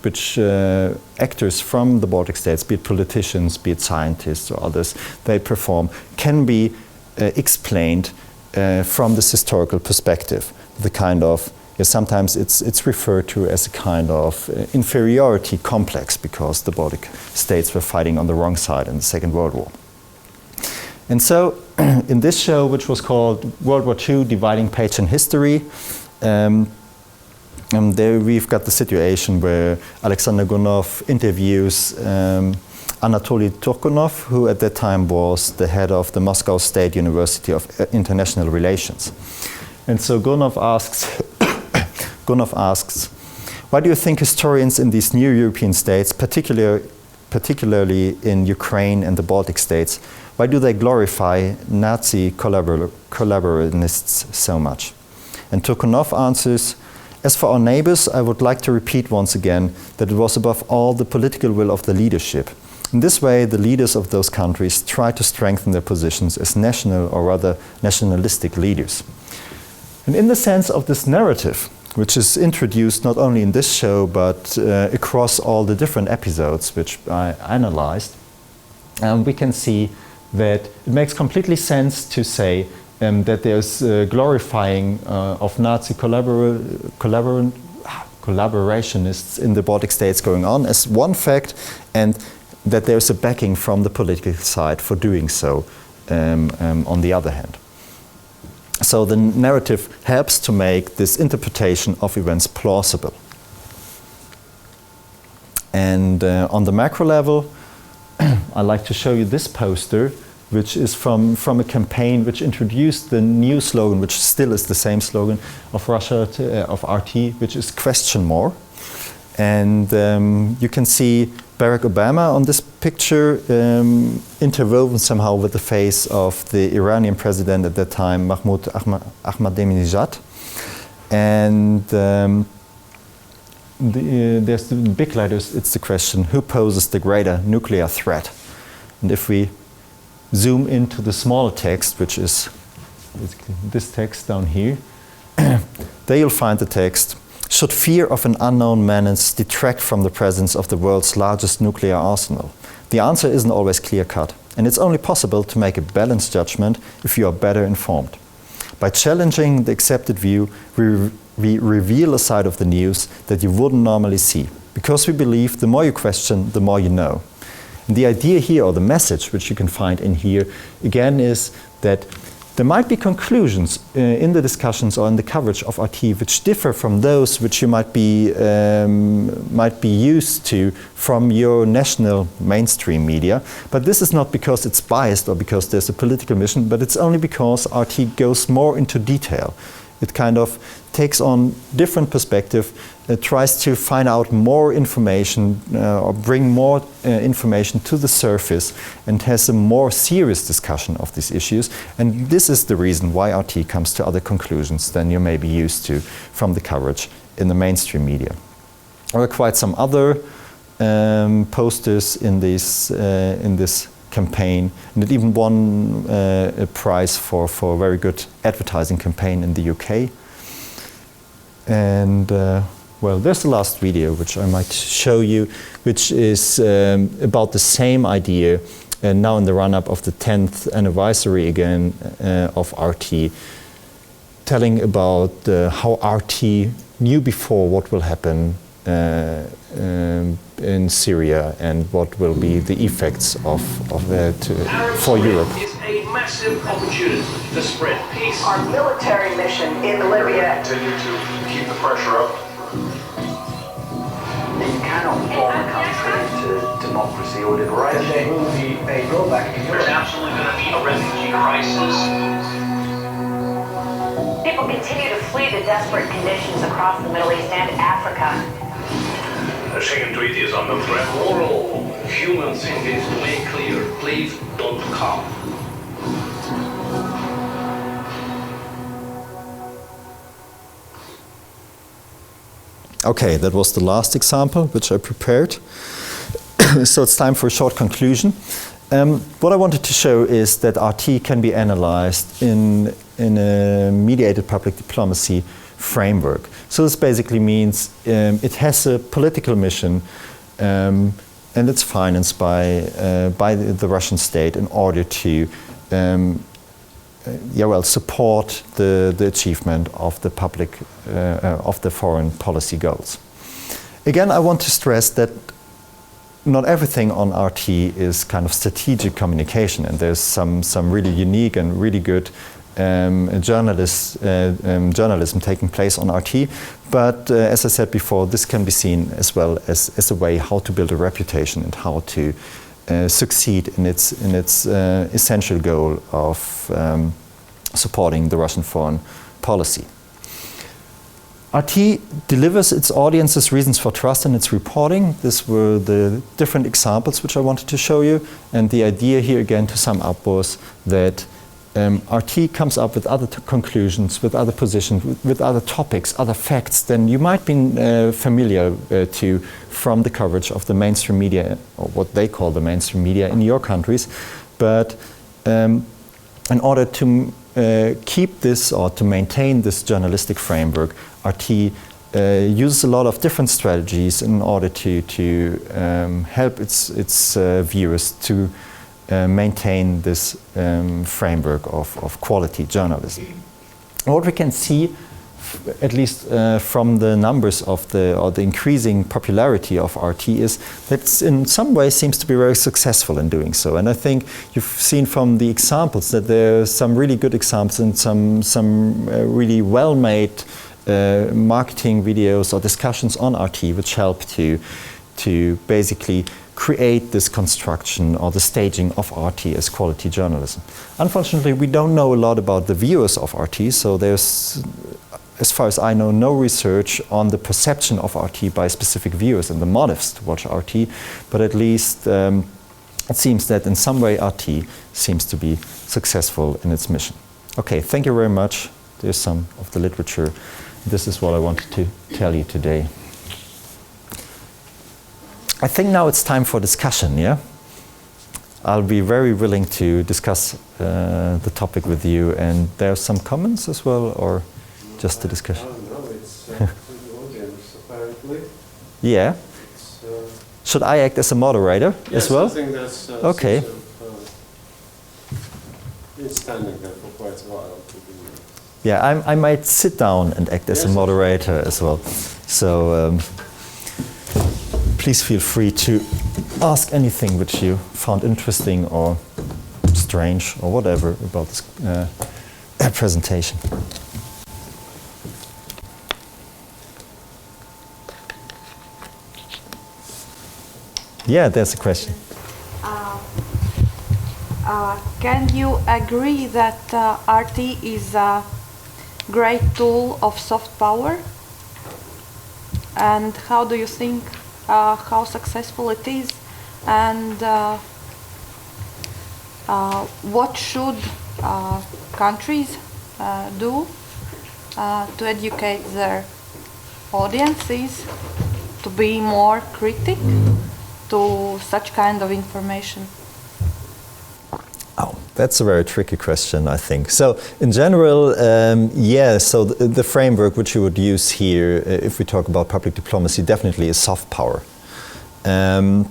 actors from the Baltic states, be it politicians, be it scientists or others, they perform, can be explained from this historical perspective. The kind of, sometimes it's referred to as a kind of inferiority complex because the Baltic states were fighting on the wrong side in the Second World War. And so, in this show, which was called World War II, Dividing Page in History, there we've got the situation where Alexander Gunov interviews Anatoly Turkunov, who at that time was the head of the Moscow State University of International Relations. And so Gunov asks, why do you think historians in these new European states, particularly in Ukraine and the Baltic states, why do they glorify Nazi collaborationists so much? And Turkunov answers, as for our neighbors, I would like to repeat once again that it was above all the political will of the leadership. In this way, the leaders of those countries try to strengthen their positions as national or rather nationalistic leaders. And in the sense of this narrative, which is introduced not only in this show but across all the different episodes which I analyzed, we can see that it makes completely sense to say that there's glorifying of Nazi collaborationists in the Baltic states going on as one fact, and that there's a backing from the political side for doing so on the other hand. So the narrative helps to make this interpretation of events plausible. And on the macro level, I'd like to show you this poster, which is from a campaign which introduced the new slogan, which still is the same slogan of Russia, of RT, which is question more. And you can see Barack Obama on this picture interwoven somehow with the face of the Iranian president at that time, Mahmoud Ahmadinejad. And there's the big letters, it's the question, who poses the greater nuclear threat? And if we zoom into the smaller text, which is this text down here, there you'll find the text, should fear of an unknown menace detract from the presence of the world's largest nuclear arsenal? The answer isn't always clear-cut, and it's only possible to make a balanced judgment if you are better informed. By challenging the accepted view, we reveal a side of the news that you wouldn't normally see, because we believe the more you question, the more you know. And the idea here, or the message which you can find in here, again, is that there might be conclusions in the discussions or in the coverage of RT which differ from those which you might be used to from your national mainstream media. But this is not because it's biased or because there's a political mission, but it's only because RT goes more into detail. It kind of takes on different perspective, tries to find out more information or bring more information to the surface, and has a more serious discussion of these issues. And this is the reason why RT comes to other conclusions than you may be used to from the coverage in the mainstream media. There are quite some other posters in this campaign, and it even won a prize for a very good advertising campaign in the UK. And well, there's the last video which I might show you, which is about the same idea, and now in the run-up of the 10th anniversary again of RT, telling about how RT knew before what will happen in Syria and what will be the effects of that for Europe. It's a massive opportunity to spread peace. Our military mission in Libya. Continue to keep the pressure up. You cannot form a country into democracy or liberation. There will be a rollback in Europe. There's absolutely going to be a refugee crisis. People continue to flee the desperate conditions across the Middle East and Africa. Schengen Treaty is under threat. Moral human thing is to make clear, please don't come. Okay, that was the last example which I prepared. So it's time for a short conclusion. What I wanted to show is that RT can be analyzed in a mediated public diplomacy framework. So this basically means it has a political mission and it's financed by the Russian state in order to support the achievement of the public of the foreign policy goals. Again, I want to stress that not everything on RT is kind of strategic communication, and there's some really unique and really good journalism taking place on RT. But as I said before, this can be seen as well as a way how to build a reputation and how to succeed in its essential goal of supporting the Russian foreign policy. RT delivers its audiences reasons for trust in its reporting. These were the different examples which I wanted to show you. And the idea here again to sum up was that RT comes up with other conclusions, with other positions, with other topics, other facts than you might be familiar to from the coverage of the mainstream media, or what they call the mainstream media in your countries. But in order to keep this or to maintain this journalistic framework, RT uses a lot of different strategies in order to help its viewers to maintain this framework of quality journalism. What we can see, at least from the numbers of the increasing popularity of RT, is that it in some ways seems to be very successful in doing so. And I think you've seen from the examples that there are some really good examples and some really well-made marketing videos or discussions on RT which help to basically create this construction or the staging of RT as quality journalism. Unfortunately, we don't know a lot about the viewers of RT, so there's, as far as I know, no research on the perception of RT by specific viewers and the motives to watch RT, but at least it seems that in some way RT seems to be successful in its mission. Okay, thank you very much. There's some of the literature. This is what I wanted to tell you today. I think now it's time for discussion, yeah? I'll be very willing to discuss the topic with you, and there are some comments as well, or just a discussion? No, it's the audience, apparently. Yeah. Should I act as a moderator as well? I think that's okay. Been standing there for quite a while. Yeah, I might sit down and act as a moderator as well. So please feel free to ask anything which you found interesting or strange or whatever about this presentation. Yeah, there's a question. Can you agree that RT is a great tool of soft power? And how do you think how successful it is? And what should countries do to educate their audiences to be more critical to such kind of information? Oh, that's a very tricky question, I think. So, in general, yeah, so the framework which you would use here, if we talk about public diplomacy, definitely is soft power. And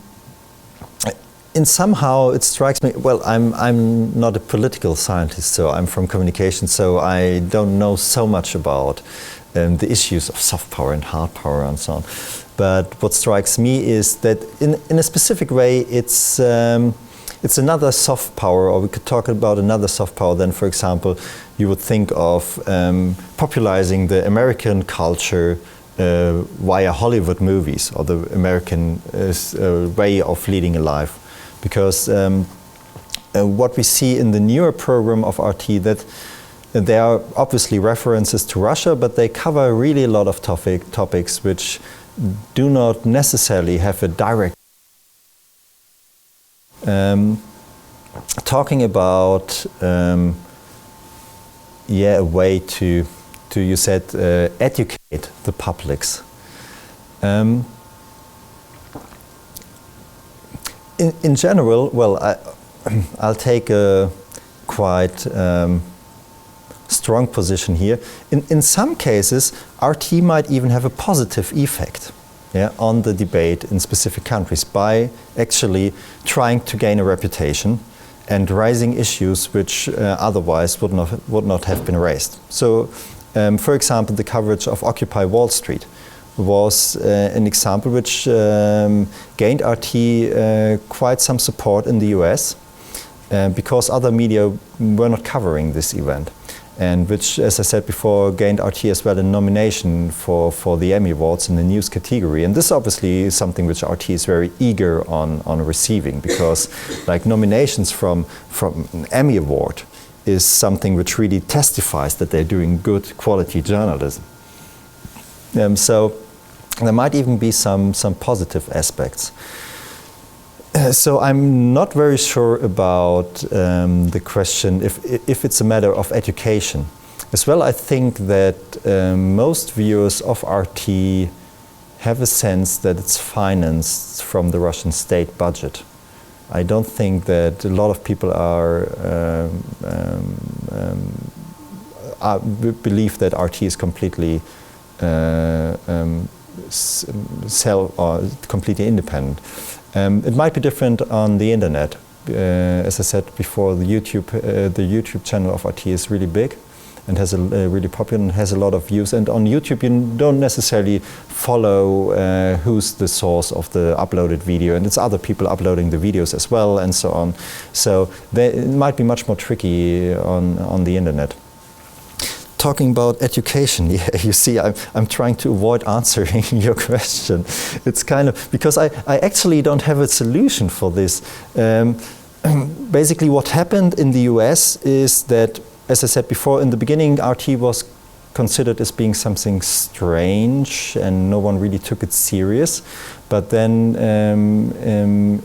somehow it strikes me, well, I'm not a political scientist, so I'm from communication, so I don't know so much about the issues of soft power and hard power and so on. But what strikes me is that in a specific way, it's another soft power, or we could talk about another soft power than, for example, you would think of popularizing the American culture via Hollywood movies, or the American way of leading a life. Because what we see in the newer program of RT, that there are obviously references to Russia, but they cover really a lot of topics which do not necessarily have a direct talking about a way to you said educate the publics. In general, well, I'll take a quite strong position here. In some cases, RT might even have a positive effect on the debate in specific countries by actually trying to gain a reputation and raising issues which otherwise would not have been raised. So, for example, the coverage of Occupy Wall Street was an example which gained RT quite some support in the US because other media were not covering this event, and which, as I said before, gained RT as well a nomination for the Emmy Awards in the news category. And this obviously is something which RT is very eager on receiving, because like nominations from an Emmy Award is something which really testifies that they're doing good quality journalism. So there might even be some positive aspects. So I'm not very sure about the question if it's a matter of education. As well, I think that most viewers of RT have a sense that it's financed from the Russian state budget. I don't think that a lot of people believe that RT is completely completely independent. It might be different on the internet. As I said before, the YouTube channel of RT is really big and has really popular and has a lot of views. And on YouTube, you don't necessarily follow who's the source of the uploaded video, and it's other people uploading the videos as well, and so on. So it might be much more tricky on the internet. Talking about education, you see, I'm trying to avoid answering your question. It's kind of, because I actually don't have a solution for this. Basically what happened in the US is that, as I said before, in the beginning RT was considered as being something strange and no one really took it serious. But then in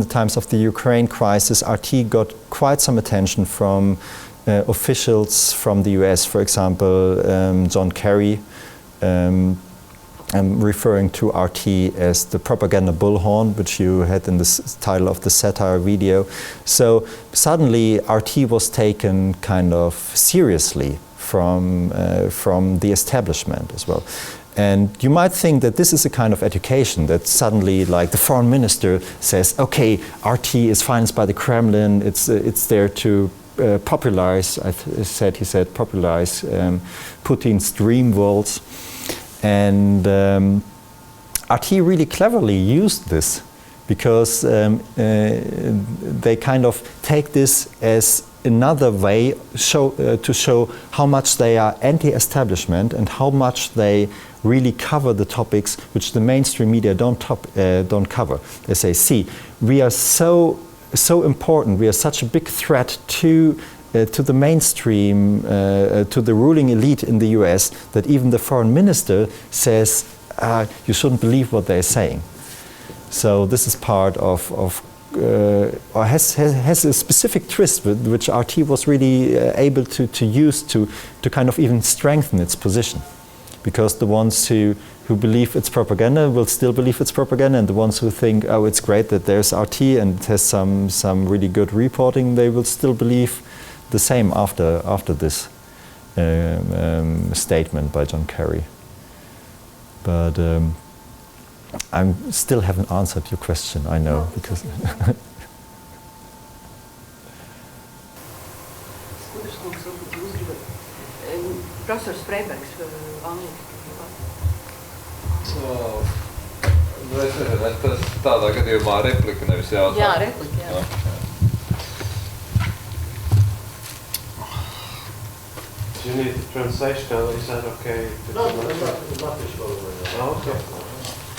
the times of the Ukraine crisis, RT got quite some attention from officials from the US, for example, John Kerry, referring to RT as the propaganda bullhorn, which you had in the title of the satire video. So suddenly RT was taken kind of seriously from the establishment as well. And you might think that this is a kind of education, that suddenly, like, the foreign minister says, okay, RT is financed by the Kremlin, it's there to popularize, he said popularize Putin's dream worlds. And RT really cleverly used this, because they kind of take this as another way to show how much they are anti-establishment and how much they really cover the topics which the mainstream media don't cover. They say, see, we are so important, we are such a big threat to the mainstream, to the ruling elite in the US, that even the foreign minister says, you shouldn't believe what they're saying. So this is part of or has a specific twist which RT was really able to use to kind of even strengthen its position. Because the ones who believe it's propaganda will still believe it's propaganda, and the ones who think, oh, it's great that there's RT and it has some really good reporting, they will still believe the same after this statement by John Kerry. But I still haven't answered your question, I know, because Profesors Freibergs, Angļu. Es nezinu, tas tādā gadījumā replika, nevis jautājums. Jā, replika, jā. Do you need the translation? Is that okay?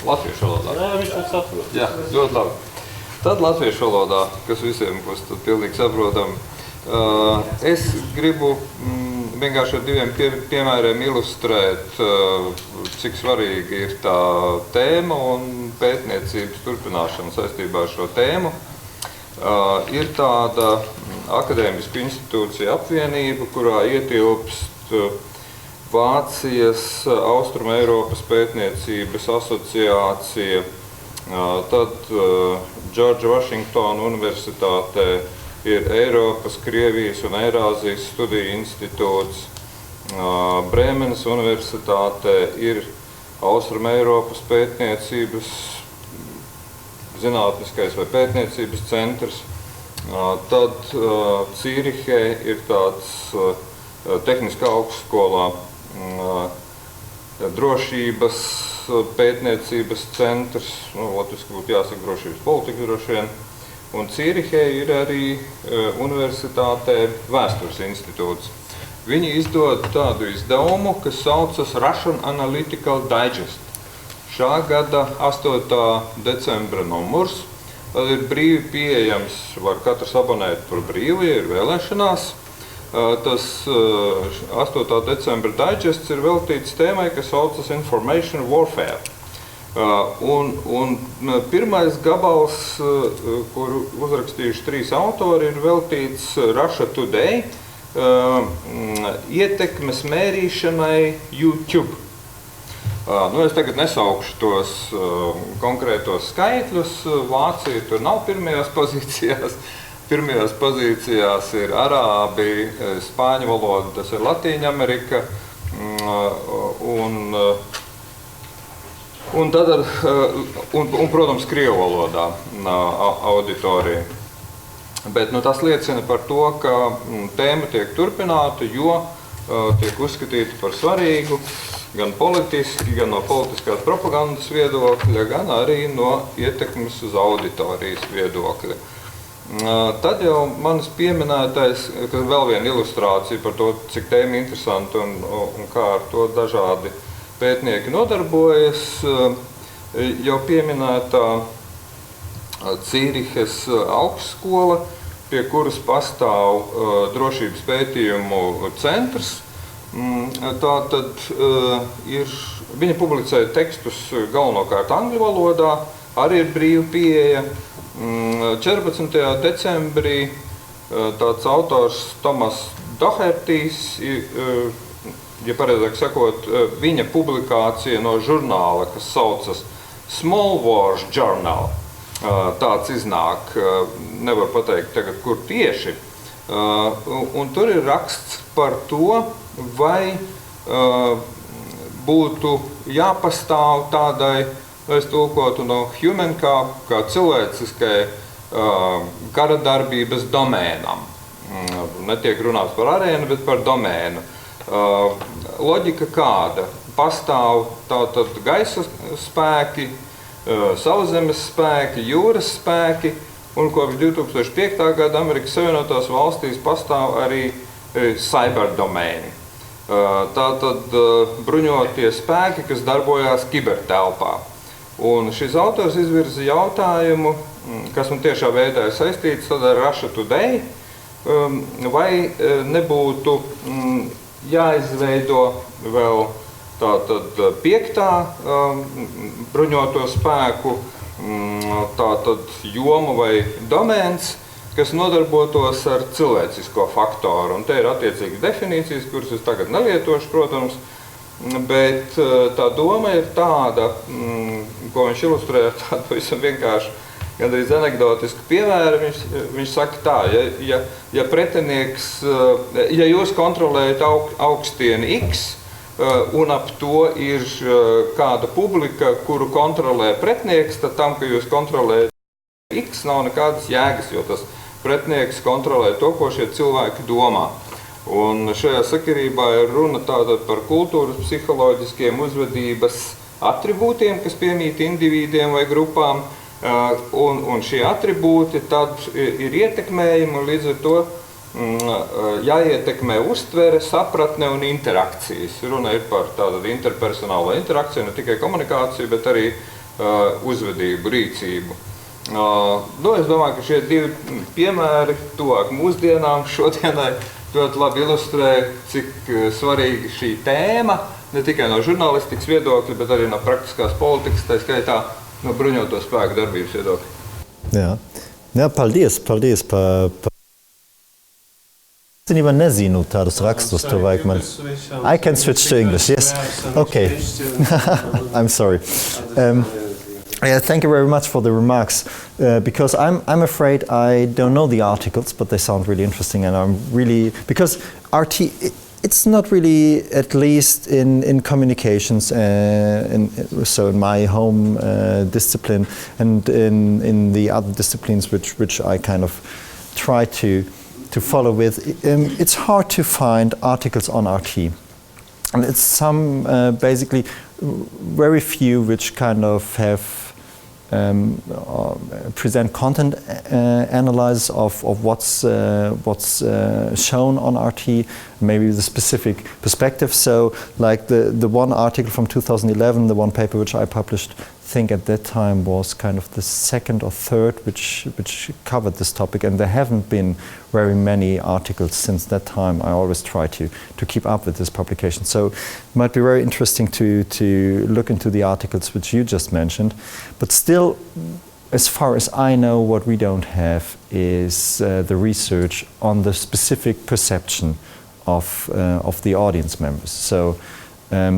Latviešu valodā. Nē, viņš to saprot. Jā, ļoti labi. Tad latviešu valodā, kas visiem būs pilnīgi saprotam, es gribu vienkārši ar diviem piemēriem ilustrēt cik svarīgi ir tā tēma un pētniecības turpināšana saistībā ar šo tēmu. Ir tāda akadēmiska institūcija apvienība, kurā ietilpst Vācijas, Austrum Eiropas pētniecības asociācija, tad Džordža Vašingtona Universitātē ir Eiropas, Krievijas un Eirāzijas studiju institūts, Brēmenes Universitātē ir Austrum Eiropas pētniecības zinātniskais vai pētniecības centrs, tad Cīrihē ir tāds tehniskā augstskolā drošības pētniecības centrs, latviski būtu jāsaka drošības politika droši vien, un Cīrihē ir arī universitātē vēstures institūts. Viņi izdod tādu izdevumu, kas saucas Russian Analytical Digest. Šā gada 8. decembra numurs, tad ir brīvi pieejams, var katrs abonēt par brīvi, ir vēlēšanās. Tas 8. decembra digests ir veltīts tēmai, kas saucas Information Warfare. Un pirmais gabals, kuru uzrakstījuši 3 autori, ir veltīts Russia Today, ietekmes mērīšanai YouTube. Es tagad nesaukšu tos konkrētos skaitļus. Vācija tur nav pirmajās pozīcijās. Pirmajās pozīcijās ir arābi, spāņu valoda, tas ir Latīņa Amerika, un protams, krievu valodā auditorija. Bet tas liecina par to, ka tēma tiek turpināta, jo tiek uzskatīta par svarīgu gan politiski, gan no politiskās propagandas viedokļa, gan arī no ietekmes uz auditorijas viedokļa. Tad jau manis pieminētais, kas vēl viena ilustrācija par to, cik tēma interesanti un kā ar to dažādi pētnieki nodarbojas, jau pieminētā Cīrihes augstskola, pie kuras pastāv drošības pētījumu centrs. Tātad viņa publicēja tekstus galvenokārt angļu valodā, arī ir brīva pieeja. 14. decembrī tāds autors Tomas Dohertīs, ja pareizāk sakot, viņa publikācija no žurnāla, kas saucas Small Wars Journal, tāds iznāk, nevar pateikt tagad, kur tieši. Un tur ir raksts par to, vai būtu jāpastāv tādai, es tulkotu no human kā cilvēciskai kara darbības domēnam. Netiek runāts par arēnu, bet par domēnu. Loģika kāda? Pastāv tātad gaisa spēki, sauszemes spēki, jūras spēki, un kopš 2005. Gada Amerikas Savienotās valstīs pastāv arī cyberdomēni. Tātad bruņotie spēki, kas darbojās kibertelpā. Un šis autors izvirza jautājumu, kas man tiešā veidā ir saistīts ar Russia Today, vai nebūtu jāizveido vēl tātad 5. bruņoto spēku tātad joma vai domēns, kas nodarbotos ar cilvēcisko faktoru. Un te ir attiecīgi definīcijas, kuras es tagad nelietošu, protams, bet tā doma ir tāda, ko viņš ilustrēja ar tādu visam vienkārši, gandrīz anekdotisku piemēru. Viņš saka tā, ja pretinieks, ja jūs kontrolējat augstieni X, un ap to ir kāda publika, kuru kontrolē pretinieks, tad tam, ka jūs kontrolējat X, nav nekādas jēgas, jo tas pretinieks kontrolē to, ko šie cilvēki domā. Un šajā sakarībā ir runa tātad par kultūras psiholoģiskiem uzvedības atribūtiem, kas piemīt indivīdiem vai grupām, un šie atribūti tad ir ietekmējumi, un līdz ar to jāietekmē uztvere, sapratne un interakcijas. Runa ir par tādu interpersonālo interakciju, ne tikai komunikāciju, bet arī uzvedību, rīcību. Es domāju, ka šie 2 piemēri tuvāk mūsdienām šodienai ļoti labi ilustrē, cik svarīga šī tēma, ne tikai no žurnālistikas viedokļa, bet arī no praktiskās politikas, tā skaitā no bruņoto spēku darbības viedokļa. Jā, paldies par... Es nezinu tādus rakstus, to vajag man... I can switch to English, yes? Okay. I'm sorry. Yeah, thank you very much for the remarks, because I'm afraid I don't know the articles, but they sound really interesting, and I'm really... Because RT, it's not really, at least in communications, so in my home discipline, and in the other disciplines which I kind of try to follow with, it's hard to find articles on RT. And it's some, basically, very few which kind of have present content analysis of what's shown on RT, maybe the specific perspective. So, like the one article from 2011, the one paper which I published, I think at that time was kind of the second or third which covered this topic, and there haven't been very many articles since that time. I always try to keep up with this publication. So it might be very interesting to look into the articles which you just mentioned. But still, as far as I know, what we don't have is the research on the specific perception of the audience members. So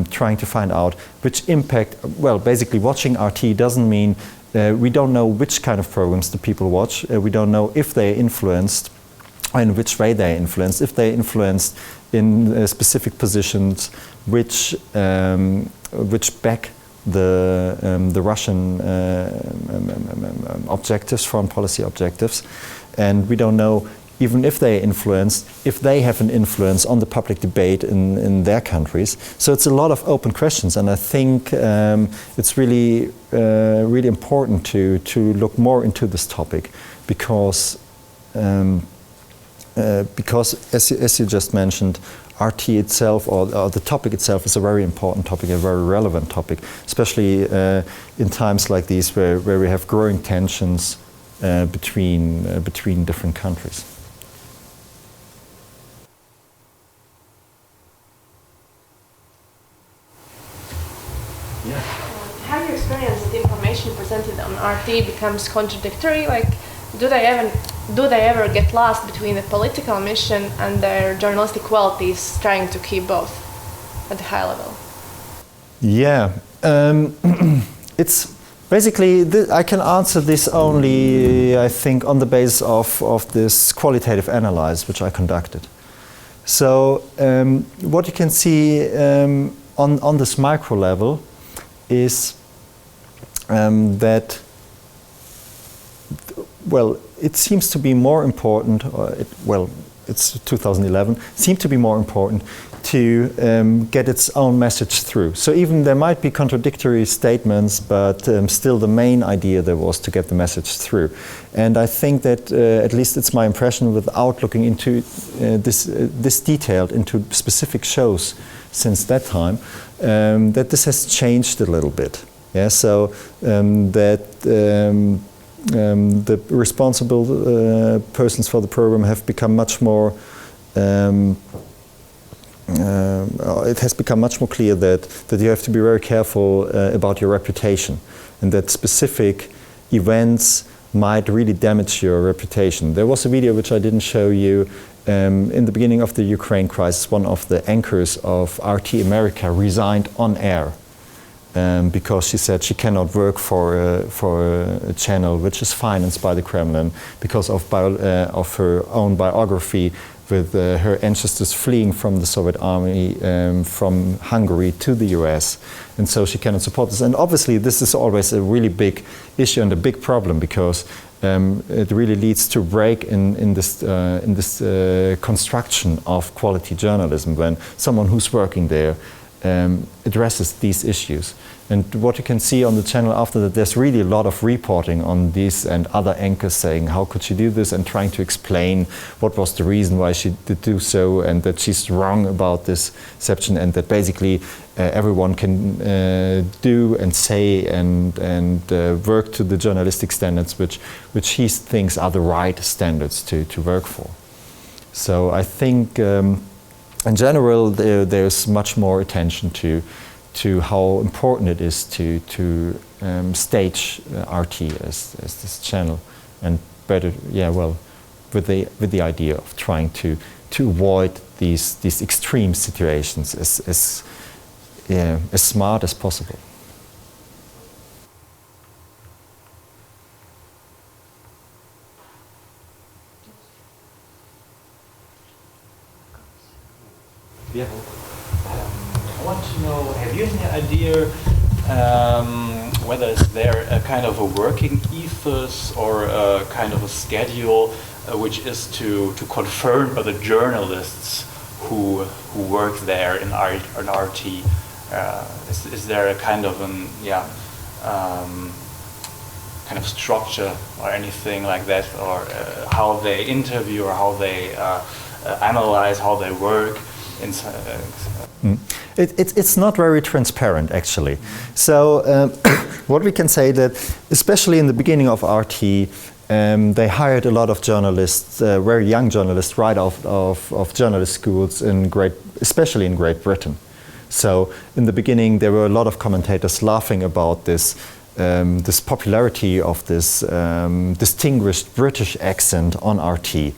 trying to find out which impact, well, basically watching RT doesn't mean we don't know which kind of programs the people watch. We don't know if they're influenced, in which way they're influenced, if they're influenced in specific positions which back the Russian objectives, foreign policy objectives. And we don't know, even if they're influenced, if they have an influence on the public debate in their countries. So it's a lot of open questions, and I think it's really important to look more into this topic, because as you just mentioned, RT itself, or the topic itself, is a very important topic, a very relevant topic, especially in times like these where we have growing tensions between different countries. Have you experienced that the information presented on RT becomes contradictory? Like, do they ever get lost between the political mission and their journalistic qualities, trying to keep both at a high level? Yeah, it's basically, I can answer this only, I think, on the basis of this qualitative analysis which I conducted. So what you can see on this micro level is that, well, it seems to be more important, it's 2011, seemed to be more important to get its own message through. So even there might be contradictory statements, but still the main idea there was to get the message through. And I think that, at least it's my impression, without looking into this detailed into specific shows since that time, that this has changed a little bit. Yeah, so that the responsible persons for the program have become much more. It has become much more clear that you have to be very careful about your reputation, and that specific events might really damage your reputation. There was a video which I didn't show you. In the beginning of the Ukraine crisis, one of the anchors of RT America resigned on air because she said she cannot work for a channel which is financed by the Kremlin because of her own biography with her ancestors fleeing from the Soviet army from Hungary to the US, and so she cannot support this. And obviously this is always a really big issue and a big problem, because it really leads to break in this construction of quality journalism when someone who's working there addresses these issues. And what you can see on the channel after that, there's really a lot of reporting on this and other anchors saying, how could she do this, and trying to explain what was the reason why she did do so, and that she's wrong about this exception, and that basically everyone can do and say and work to the journalistic standards which he thinks are the right standards to work for. So I think in general there's much more attention to how important it is to stage RT as this channel, and better, with the idea of trying to avoid these extreme situations as smart as possible. Yeah. I want to know, have you any idea whether is there a kind of a working ethos or a kind of a schedule which is to confirm by the journalists who work there in RT? Is there a kind of kind of structure or anything like that, or how they interview or how they analyze, how they work? It's not very transparent, actually. So what we can say that, especially in the beginning of RT, they hired a lot of journalists, very young journalists, right out of journalist schools especially in Great Britain. So in the beginning, there were a lot of commentators laughing about this popularity of this distinguished British accent on RT.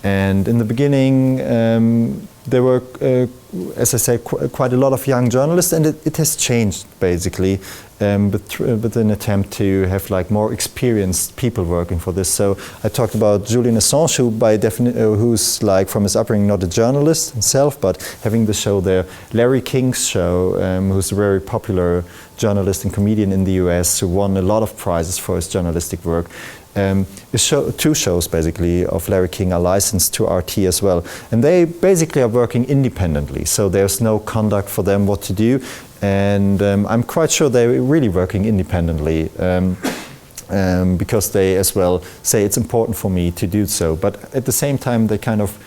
And in the beginning, there were, as I say, quite a lot of young journalists, and it has changed basically, with an attempt to have like more experienced people working for this. So I talked about Julian Assange, who's like from his upbringing not a journalist himself, but having the show there. Larry King's show, who's a very popular journalist and comedian in the US, who won a lot of prizes for his journalistic work. Two shows basically of Larry King are licensed to RT as well, and they basically are working independently, so there's no conduct for them what to do, and I'm quite sure they're really working independently, because they as well say it's important for me to do so, but at the same time they kind of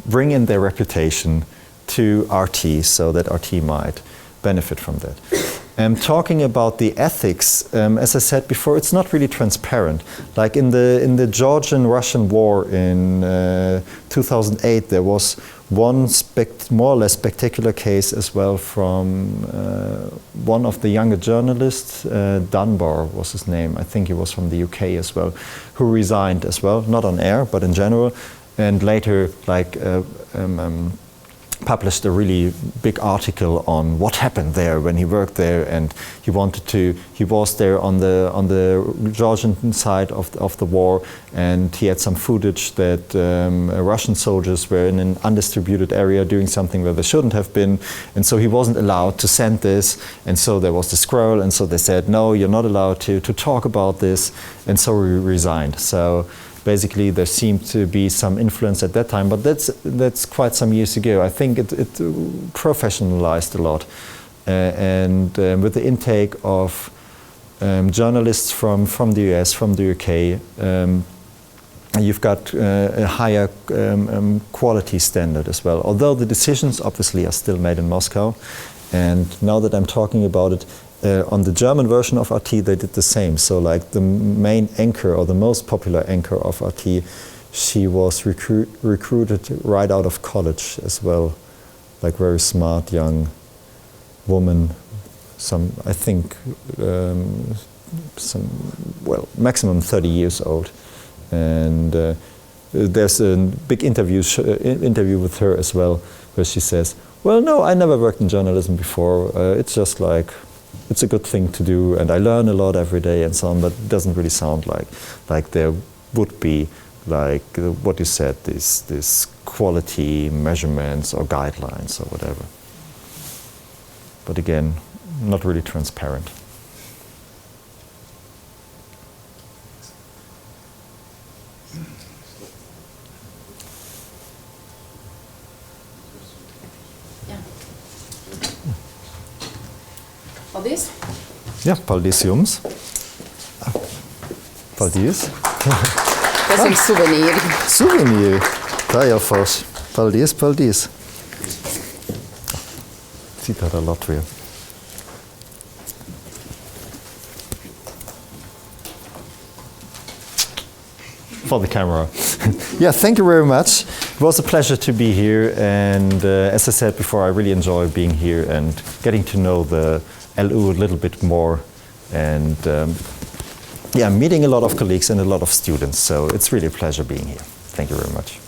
bring in their reputation to RT so that RT might benefit from that. Talking about the ethics, as I said before, it's not really transparent. Like in the Georgian-Russian war in 2008, there was one more or less spectacular case as well from one of the younger journalists, Dunbar was his name, I think he was from the UK as well, who resigned as well, not on air, but in general, and later like published a really big article on what happened there when he worked there, and he was there on the Georgian side of the war, and he had some footage that Russian soldiers were in an undistributed area doing something where they shouldn't have been, and so he wasn't allowed to send this, and so there was the scroll, and so they said, no, you're not allowed to talk about this, and so he resigned. So basically, there seemed to be some influence at that time, but that's quite some years ago. I think it professionalized a lot, and with the intake of journalists from the US, from the UK, you've got a higher quality standard as well. Although the decisions obviously are still made in Moscow, and now that I'm talking about it. On the German version of RT, they did the same. So like the main anchor or the most popular anchor of RT, she was recruited right out of college as well. Like very smart young woman, I think maximum 30 years old. And there's a big interview with her as well, where she says, well, no, I never worked in journalism before. It's just like, it's a good thing to do, and I learn a lot every day and so on, but it doesn't really sound like there would be, like what you said, this quality measurements or guidelines or whatever. But again, not really transparent. Paldies! Jā, paldies jums! Paldies! Tas ir suvenīri. Suvenīri! Tā jau forši. Paldies, paldies! Citādā Latvijā. for the camera. Yeah, thank you very much. It was a pleasure to be here, and as I said before, I really enjoy being here and getting to know the LU a little bit more, and yeah, meeting a lot of colleagues and a lot of students, so it's really a pleasure being here. Thank you very much.